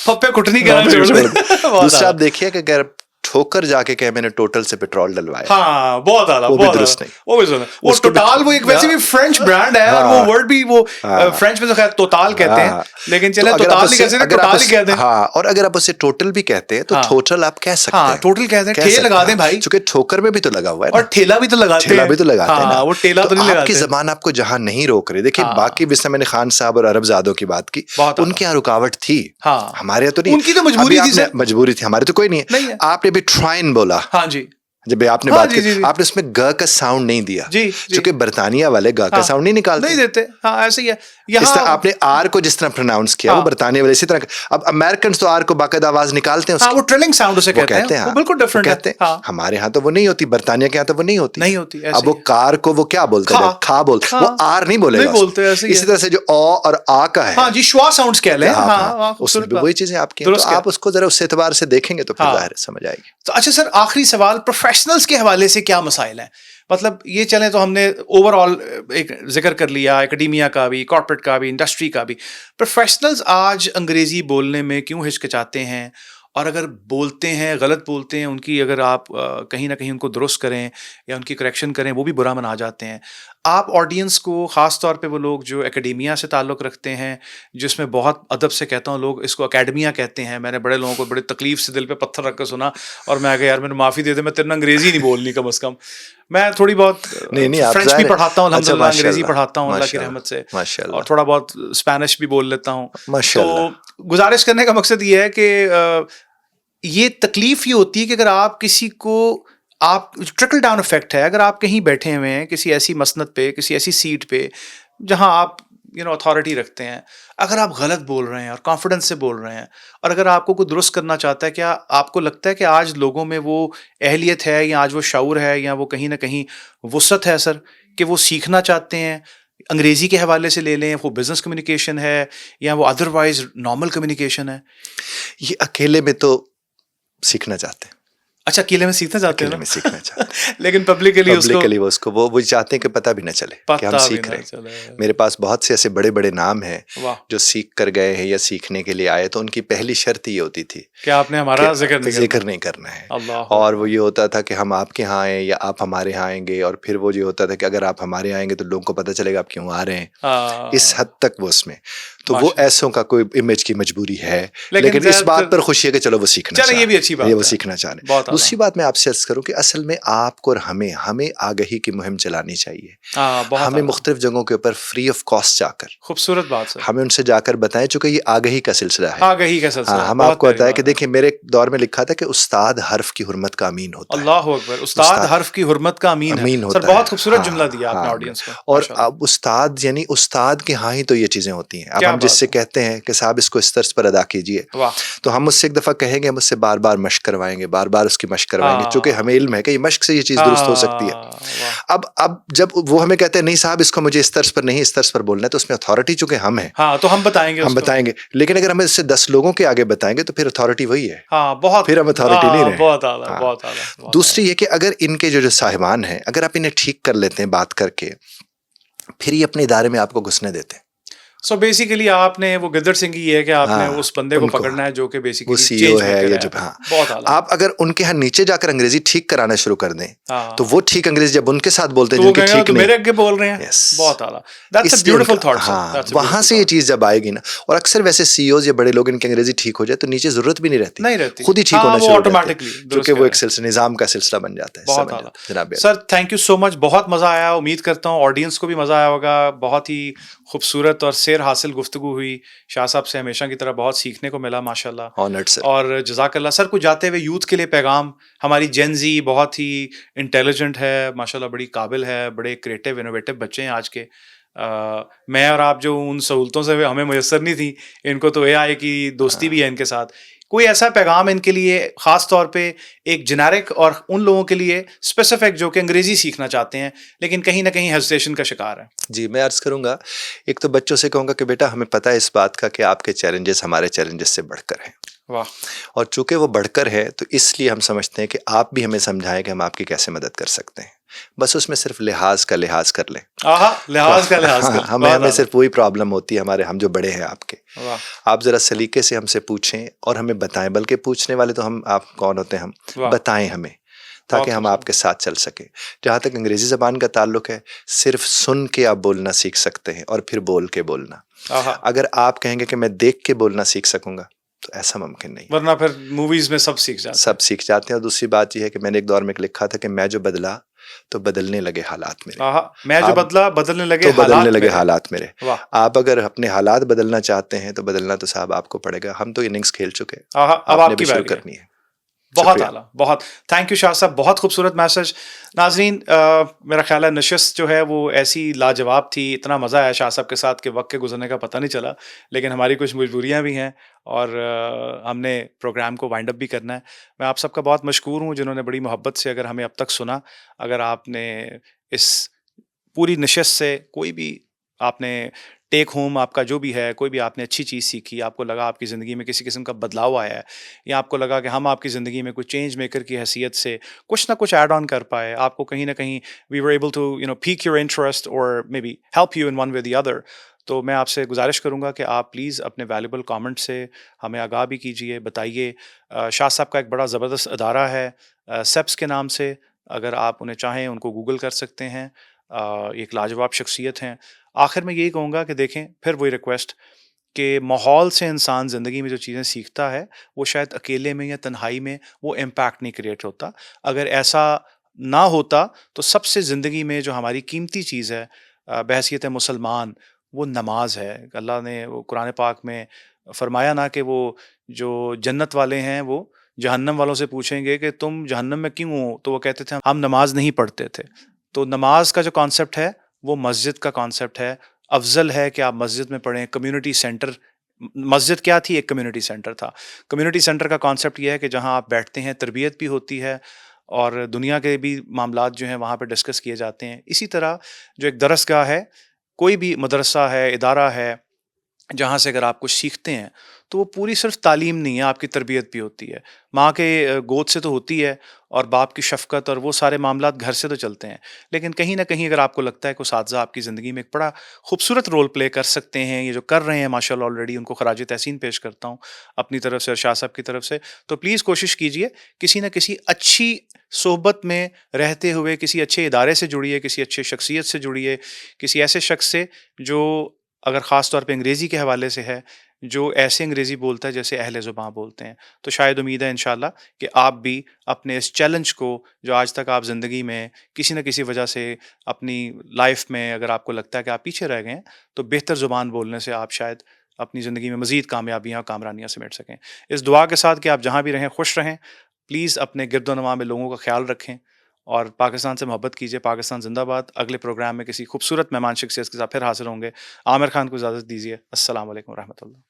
Speaker 1: پھپے کٹنی کہنا چھوڑ دو.
Speaker 2: دوسرا آپ دیکھیے کہ اگر ٹھوکر جا کے کہ میں نے ٹوٹل سے پیٹرول ڈلوایا,
Speaker 1: ہاں بہت اعلیٰ,
Speaker 2: وہ بھی درست نہیں.
Speaker 1: وہ ٹوٹال وہ ایک ویسے بھی فرینچ برانڈ ہے اور وہ ورڈ بھی وہ فرینچ میں تو خیر توتال کہتے ہیں, لیکن چلے توتال نہیں کہتے, ٹوٹال ہی کہتے ہیں.
Speaker 2: ہاں, اور اگر آپ اسے ٹوٹل بھی کہتے ہیں تو ٹوٹل آپ کہہ سکتے ہیں,
Speaker 1: ٹوٹل کہتے ہیں. ٹھیل لگا دیں بھائی,
Speaker 2: چونکہ ٹھوکر میں بھی تو لگا ہوا ہے
Speaker 1: اور ٹھیلا بھی تو لگاتے ہیں, وہ ٹھیلا تو نہیں لگاتے.
Speaker 2: آپ کی زبان آپ کو جہاں نہیں روک رہی. دیکھیں باقی جس میں نے خان صاحب اور عرب زادوں کی بات کی, ان کی یہاں رکاوٹ تھی, ہمارے یہاں تو نہیں.
Speaker 1: ان کی تو
Speaker 2: مجبوری تھی, ہمارے تو کوئی نہیں ہے. آپ نے بھی ٹرائن بولا,
Speaker 1: ہاں جی,
Speaker 2: جب آپ نے بات کی آپ نے اس میں گ کا ساؤنڈ نہیں دیا, چونکہ برطانیہ والے گ کا ساؤنڈ نہیں نکالتے,
Speaker 1: نہیں دیتے. ہاں ایسے ہی ہے.
Speaker 2: اس طرح آپ نے آر کو جس طرح پروناؤنس کیا وہ برطانیہ والے اسی طرح. اب امریکنز تو آر کو باقاعدہ آواز نکالتے ہیں,
Speaker 1: وہ ٹریلنگ ساؤنڈ اسے کہتے ہیں, وہ بالکل ڈفرنٹ کہتے ہیں.
Speaker 2: ہمارے ہاں تو وہ نہیں ہوتی, برطانیہ کے یہاں تو وہ نہیں ہوتی. اب وہ کار کو وہ کیا بولتے ہیں, کھا بولتے, وہ آر نہیں بولے گا. اسی طرح سے جو او اور آ کا ہے,
Speaker 1: ہاں جی, شوا ساؤنڈز کہہ لیں,
Speaker 2: اس میں بھی وہی چیزیں آپ کی, تو آپ اس کو ذرا اس اعتبار سے دیکھیں گے تو پھر ظاہر سمجھ آئے گی.
Speaker 1: تو اچھا سر, آخری سوال, پروفیشنلز کے حوالے سے کیا مسائل ہیں؟ مطلب یہ چلیں تو ہم نے اوور آل ایک ذکر کر لیا, اکیڈیمیا کا بھی, کارپوریٹ کا بھی, انڈسٹری کا بھی. پروفیشنلز آج انگریزی بولنے میں کیوں ہچکچاتے ہیں, اور اگر بولتے ہیں غلط بولتے ہیں ان کی اگر آپ کہیں نہ کہیں ان کو درست کریں یا ان کی کریکشن کریں وہ بھی برا منا جاتے ہیں. آپ آڈینس کو خاص طور پہ وہ لوگ جو اکیڈیمیا سے تعلق رکھتے ہیں جس میں بہت ادب سے کہتا ہوں لوگ اس کو اکیڈمیا کہتے ہیں, میں نے بڑے لوگوں کو بڑے تکلیف سے دل پہ پتھر رکھ کر سنا اور میں کہ یار میں نے معافی دے دے میں تیرے نہ انگریزی نہیں بولنی کم از کم, میں تھوڑی بہت فرینچ بھی پڑھاتا ہوں الحمد للہ, انگریزی پڑھاتا ہوں اللہ کی رحمت سے, اور تھوڑا بہت اسپینش بھی بول لیتا ہوں. تو گزارش کرنے کا مقصد یہ ہے کہ یہ تکلیف یہ ہوتی ہے کہ اگر آپ کسی کو آپ ٹرکل ڈاؤن افیکٹ ہے, اگر آپ کہیں بیٹھے ہوئے ہیں کسی ایسی مسند پہ کسی ایسی سیٹ پہ جہاں آپ اتھارٹی رکھتے ہیں, اگر آپ غلط بول رہے ہیں اور کانفیڈنس سے بول رہے ہیں اور اگر آپ کو کوئی درست کرنا چاہتا ہے, کیا آپ کو لگتا ہے کہ آج لوگوں میں وہ اہلیت ہے یا آج وہ شعور ہے یا وہ کہیں نہ کہیں وسعت ہے سر کہ وہ سیکھنا چاہتے ہیں؟ انگریزی کے حوالے سے لے لیں, وہ بزنس کمیونیکیشن ہے یا وہ ادروائز نارمل کمیونیکیشن ہے.
Speaker 2: یہ اکیلے میں تو سیکھنا چاہتے ہیں.
Speaker 1: اچھا, اکیلے میں سیکھنا چاہتے ہیں,
Speaker 2: میں سیکھنا چاہتے ہیں
Speaker 1: لیکن پبلکلی
Speaker 2: وہ چاہتے ہیں کہ پتہ بھی نہ چلے کہ ہم سیکھ رہے ہیں. میرے پاس بہت سے ایسے بڑے بڑے نام ہیں جو سیکھ کر گئے ہیں یا سیکھنے کے لیے آئے, تو ان کی پہلی شرط یہ ہوتی تھی
Speaker 1: کہ آپ نے ہمارا
Speaker 2: ذکر نہیں کرنا ہے. اور وہ یہ ہوتا تھا کہ ہم آپ کے ہاں آئیں یا آپ ہمارے ہاں آئیں گے, اور پھر وہ یہ ہوتا تھا کہ اگر آپ ہمارے آئیں گے تو لوگوں کو پتہ چلے گا آپ کیوں آ رہے ہیں. اس حد تک وہ اس میں تو وہ ایسوں کا کوئی امیج کی مجبوری ہے, لیکن اس بات پر خوشی ہے کہ چلو وہ سیکھنا چاہ رہے ہیں, وہ سیکھنا چاہ رہے ہیں. دوسری بات میں آپ سے عرض کروں کہ اصل میں آپ کو اور ہمیں آگہی کی مہم چلانی چاہیے. ہمیں مختلف جگہوں کے اوپر فری آف کاسٹ جا کر,
Speaker 1: خوبصورت بات ہے,
Speaker 2: ہمیں ان سے جا کر بتائیں, چونکہ یہ آگہی کا سلسلہ ہے.
Speaker 1: آگہی کا سلسلہ
Speaker 2: ہم آپ کو بتائیں کہ دیکھیں میرے دور میں لکھا تھا کہ استاد حرف کی حرمت کا امین ہوتا ہے.
Speaker 1: اللہ اکبر, استاد حرف کی حرمت کا امین ہوتا ہے. بہت خوبصورت جملہ دیا آپ نے آڈینس کو.
Speaker 2: اور اب استاد یعنی استاد کے ہاں ہی تو یہ چیزیں ہوتی ہیں. اب ہم جس سے کہتے ہیں کہ صاحب اس کو اس طرز پر ادا کیجیے, تو ہم اس سے ایک دفعہ کہیں گے, ہم اس سے بار بار مشق کروائیں گے, بار بار اس کی مشق کروائیں گے, چونکہ ہمیں علم ہے کہ یہ مشق سے یہ چیز درست ہو سکتی ہے. اب جب وہ ہمیں کہتے ہیں نہیں صاحب اس کو مجھے اس طرز پر نہیں اس طرز پر بولنا ہے, تو اس میں اتھارٹی چونکہ ہم ہیں,
Speaker 1: تو ہم بتائیں گے.
Speaker 2: لیکن اگر ہم اس سے 10 لوگوں کے آگے بتائیں گے تو پھر اتھارٹی وہی ہے,
Speaker 1: پھر
Speaker 2: ہم اتھارٹی نہیں رہے.
Speaker 1: بہت اعلیٰ.
Speaker 2: دوسری یہ کہ اگر ان کے جو صاحبان ہیں اگر آپ انہیں ٹھیک کر لیتے ہیں بات کر کے, پھر یہ اپنے ادارے میں آپ کو گھسنے دیتے ہیں.
Speaker 1: سو بیسیکلی آپ نے وہ گدر سنگھ ہی ہے کہ آپ نے اس بندے کو پکڑنا ہے جو کہ بیسیکلی
Speaker 2: سی ای او ہے یا جو, آپ اگر ان کے ہاں نیچے جا کر انگریزی ٹھیک کرانا شروع کر دیں تو وہ ٹھیک انگریزی جب ان کے ساتھ بولتے ہیں جن کے ٹھیک نہیں,
Speaker 1: میرے آگے بول رہے ہیں, بہت اعلیٰ. That's a beautiful thought.
Speaker 2: وہاں سے یہ چیز جب آئے گی نا, اور اکثر ویسے سی ای اوز یا بڑے لوگ ان کی انگریزی ٹھیک ہو جائے تو نیچے ضرورت بھی نہیں رہتی, خود ہی ٹھیک ہونا شروع ہو جاتے ہیں, کیونکہ وہ ایک سلسلہ نظام کا سلسلہ بن جاتا ہے.
Speaker 1: بہت اعلیٰ جناب. سر تھینک یو سو مچ, بہت مزہ آیا, امید کرتا ہوں آڈینس کو بھی مزہ آیا ہوگا. بہت ہی خوبصورت اور سیر حاصل گفتگو ہوئی. شاہ صاحب سے ہمیشہ کی طرح بہت سیکھنے کو ملا ماشاء اللہ, اور جزاک اللہ. سر کچھ جاتے ہوئے یوتھ کے لیے پیغام, ہماری جین زی بہت ہی انٹیلیجنٹ ہے ماشاء اللہ, بڑی قابل ہے, بڑے کریٹو انوویٹو بچے ہیں آج کے. میں اور آپ جو ان سہولتوں سے ہمیں میسر نہیں تھی, ان کو تو اے آئی کی دوستی بھی ہے ان کے ساتھ. کوئی ایسا پیغام ان کے لیے خاص طور پہ ایک جنیرک اور ان لوگوں کے لیے اسپیسیفک جو کہ انگریزی سیکھنا چاہتے ہیں لیکن کہیں نہ کہیں ہیزیٹیشن کا شکار ہے؟
Speaker 2: جی میں عرض کروں گا, ایک تو بچوں سے کہوں گا کہ بیٹا ہمیں پتہ ہے اس بات کا کہ آپ کے چیلنجز ہمارے چیلنجز سے بڑھ کر ہیں.
Speaker 1: واہ. اور
Speaker 2: چونکہ وہ بڑھ کر ہے تو اس لیے ہم سمجھتے ہیں کہ آپ بھی ہمیں سمجھائیں کہ ہم آپ کی کیسے مدد کر سکتے ہیں. بس اس میں صرف لحاظ کر لیں. ہمیں صرف وہی پرابلم ہوتی ہے ہمارے, ہم جو بڑے ہیں آپ کے, آپ ذرا سلیقے سے ہم سے پوچھیں اور ہمیں بتائیں, بلکہ پوچھنے والے تو ہم, آپ کون ہوتے ہیں, ہم بتائیں ہمیں, تاکہ ہم آپ کے ساتھ چل سکیں. جہاں تک انگریزی زبان کا تعلق ہے, صرف سن کے آپ بولنا سیکھ سکتے ہیں اور پھر بول کے بولنا. اگر آپ کہیں گے کہ میں دیکھ کے بولنا سیکھ سکوں گا تو ایسا ممکن نہیں,
Speaker 1: ورنہ پھر موویز میں سب سیکھ
Speaker 2: جاتے ہیں. اور دوسری بات یہ ہے کہ میں نے ایک دور میں لکھا تھا کہ میں جو بدلا تو بدلنے لگے حالات میرے,
Speaker 1: میں جو بدلا بدلنے لگے
Speaker 2: حالات میرے. آپ اگر اپنے حالات بدلنا چاہتے ہیں تو بدلنا تو صاحب آپ کو پڑے گا. ہم تو اننگز کھیل چکے,
Speaker 1: اب آپ کی
Speaker 2: شروع کرنی ہے.
Speaker 1: بہت اعلیٰ, بہت تھینک یو شاہ صاحب, بہت خوبصورت میسج. ناظرین میرا خیال ہے نشست جو ہے وہ ایسی لاجواب تھی, اتنا مزہ آیا شاہ صاحب کے ساتھ کہ وقت کے گزرنے کا پتہ نہیں چلا, لیکن ہماری کچھ مجبوریاں بھی ہیں اور ہم نے پروگرام کو وائنڈ اپ بھی کرنا ہے. میں آپ سب کا بہت مشکور ہوں جنہوں نے بڑی محبت سے اگر ہمیں اب تک سنا. اگر آپ نے اس پوری نشست سے کوئی بھی آپ نے ٹیک ہوم آپ کا جو بھی ہے, کوئی بھی آپ نے اچھی چیز سیکھی, آپ کو لگا آپ کی زندگی میں کسی قسم کا بدلاؤ آیا ہے, یا آپ کو لگا کہ ہم آپ کی زندگی میں کوئی چینج میکر کی حیثیت سے کچھ نہ کچھ ایڈ آن کر پائے, آپ کو کہیں نہ کہیں we were able to pique your interest اور may be help you in one way the other, تو میں آپ سے گزارش کروں گا کہ آپ پلیز اپنے ویلیبل کامنٹ سے ہمیں آگاہ بھی کیجیے، بتائیے. شاہ صاحب کا ایک بڑا زبردست ادارہ ہے سیپس کے نام سے، اگر آپ انہیں چاہیں ان کو گوگل کر سکتے ہیں. ایک لاجواب شخصیت ہیں. آخر میں یہی کہوں گا کہ دیکھیں پھر وہی ریکویسٹ کہ ماحول سے انسان زندگی میں جو چیزیں سیکھتا ہے وہ شاید اکیلے میں یا تنہائی میں وہ امپیکٹ نہیں کریٹ ہوتا. اگر ایسا نہ ہوتا تو سب سے زندگی میں جو ہماری قیمتی چیز ہے بحیثیت مسلمان وہ نماز ہے. اللہ نے وہ قرآن پاک میں فرمایا نا کہ وہ جو جنت والے ہیں وہ جہنم والوں سے پوچھیں گے کہ تم جہنم میں کیوں ہو، تو وہ کہتے تھے ہم نماز نہیں پڑھتے تھے. تو نماز کا جو کانسیپٹ ہے وہ مسجد کا کانسیپٹ ہے. افضل ہے کہ آپ مسجد میں پڑھیں. کمیونٹی سینٹر، مسجد کیا تھی؟ ایک کمیونٹی سینٹر تھا. کمیونٹی سینٹر کا کانسیپٹ یہ ہے کہ جہاں آپ بیٹھتے ہیں تربیت بھی ہوتی ہے اور دنیا کے بھی معاملات جو ہیں وہاں پہ ڈسکس کیے جاتے ہیں. اسی طرح جو ایک درس گاہ ہے، کوئی بھی مدرسہ ہے، ادارہ ہے، جہاں سے اگر آپ کچھ سیکھتے ہیں تو وہ پوری صرف تعلیم نہیں ہے، آپ کی تربیت بھی ہوتی ہے. ماں کے گود سے تو ہوتی ہے اور باپ کی شفقت اور وہ سارے معاملات گھر سے تو چلتے ہیں، لیکن کہیں نہ کہیں اگر آپ کو لگتا ہے کہ اساتذہ آپ کی زندگی میں ایک بڑا خوبصورت رول پلے کر سکتے ہیں، یہ جو کر رہے ہیں ماشاء اللہ آلریڈی، ان کو خراج تحسین پیش کرتا ہوں اپنی طرف سے اور شاہ صاحب کی طرف سے. تو پلیز کوشش کیجئے کسی نہ کسی اچھی صحبت میں رہتے ہوئے کسی اچھے ادارے سے جڑیے، کسی اچھے شخصیت سے جڑیے، کسی ایسے شخص سے جو اگر خاص طور پہ انگریزی کے حوالے سے ہے، جو ایسے انگریزی بولتا ہے جیسے اہل زباں بولتے ہیں. تو شاید امید ہے انشاءاللہ کہ آپ بھی اپنے اس چیلنج کو جو آج تک آپ زندگی میں کسی نہ کسی وجہ سے اپنی لائف میں اگر آپ کو لگتا ہے کہ آپ پیچھے رہ گئے ہیں، تو بہتر زبان بولنے سے آپ شاید اپنی زندگی میں مزید کامیابیاں اور کامرانیاں سمیٹ سکیں. اس دعا کے ساتھ کہ آپ جہاں بھی رہیں خوش رہیں. پلیز اپنے گرد و نواح میں لوگوں کا خیال رکھیں اور پاکستان سے محبت کیجیے. پاکستان زندہ باد. اگلے پروگرام میں کسی خوبصورت مہمان شخصیت کے ساتھ پھر حاضر ہوں گے. عامر خان کو اجازت دیجیے. السلام علیکم ورحمۃ اللہ.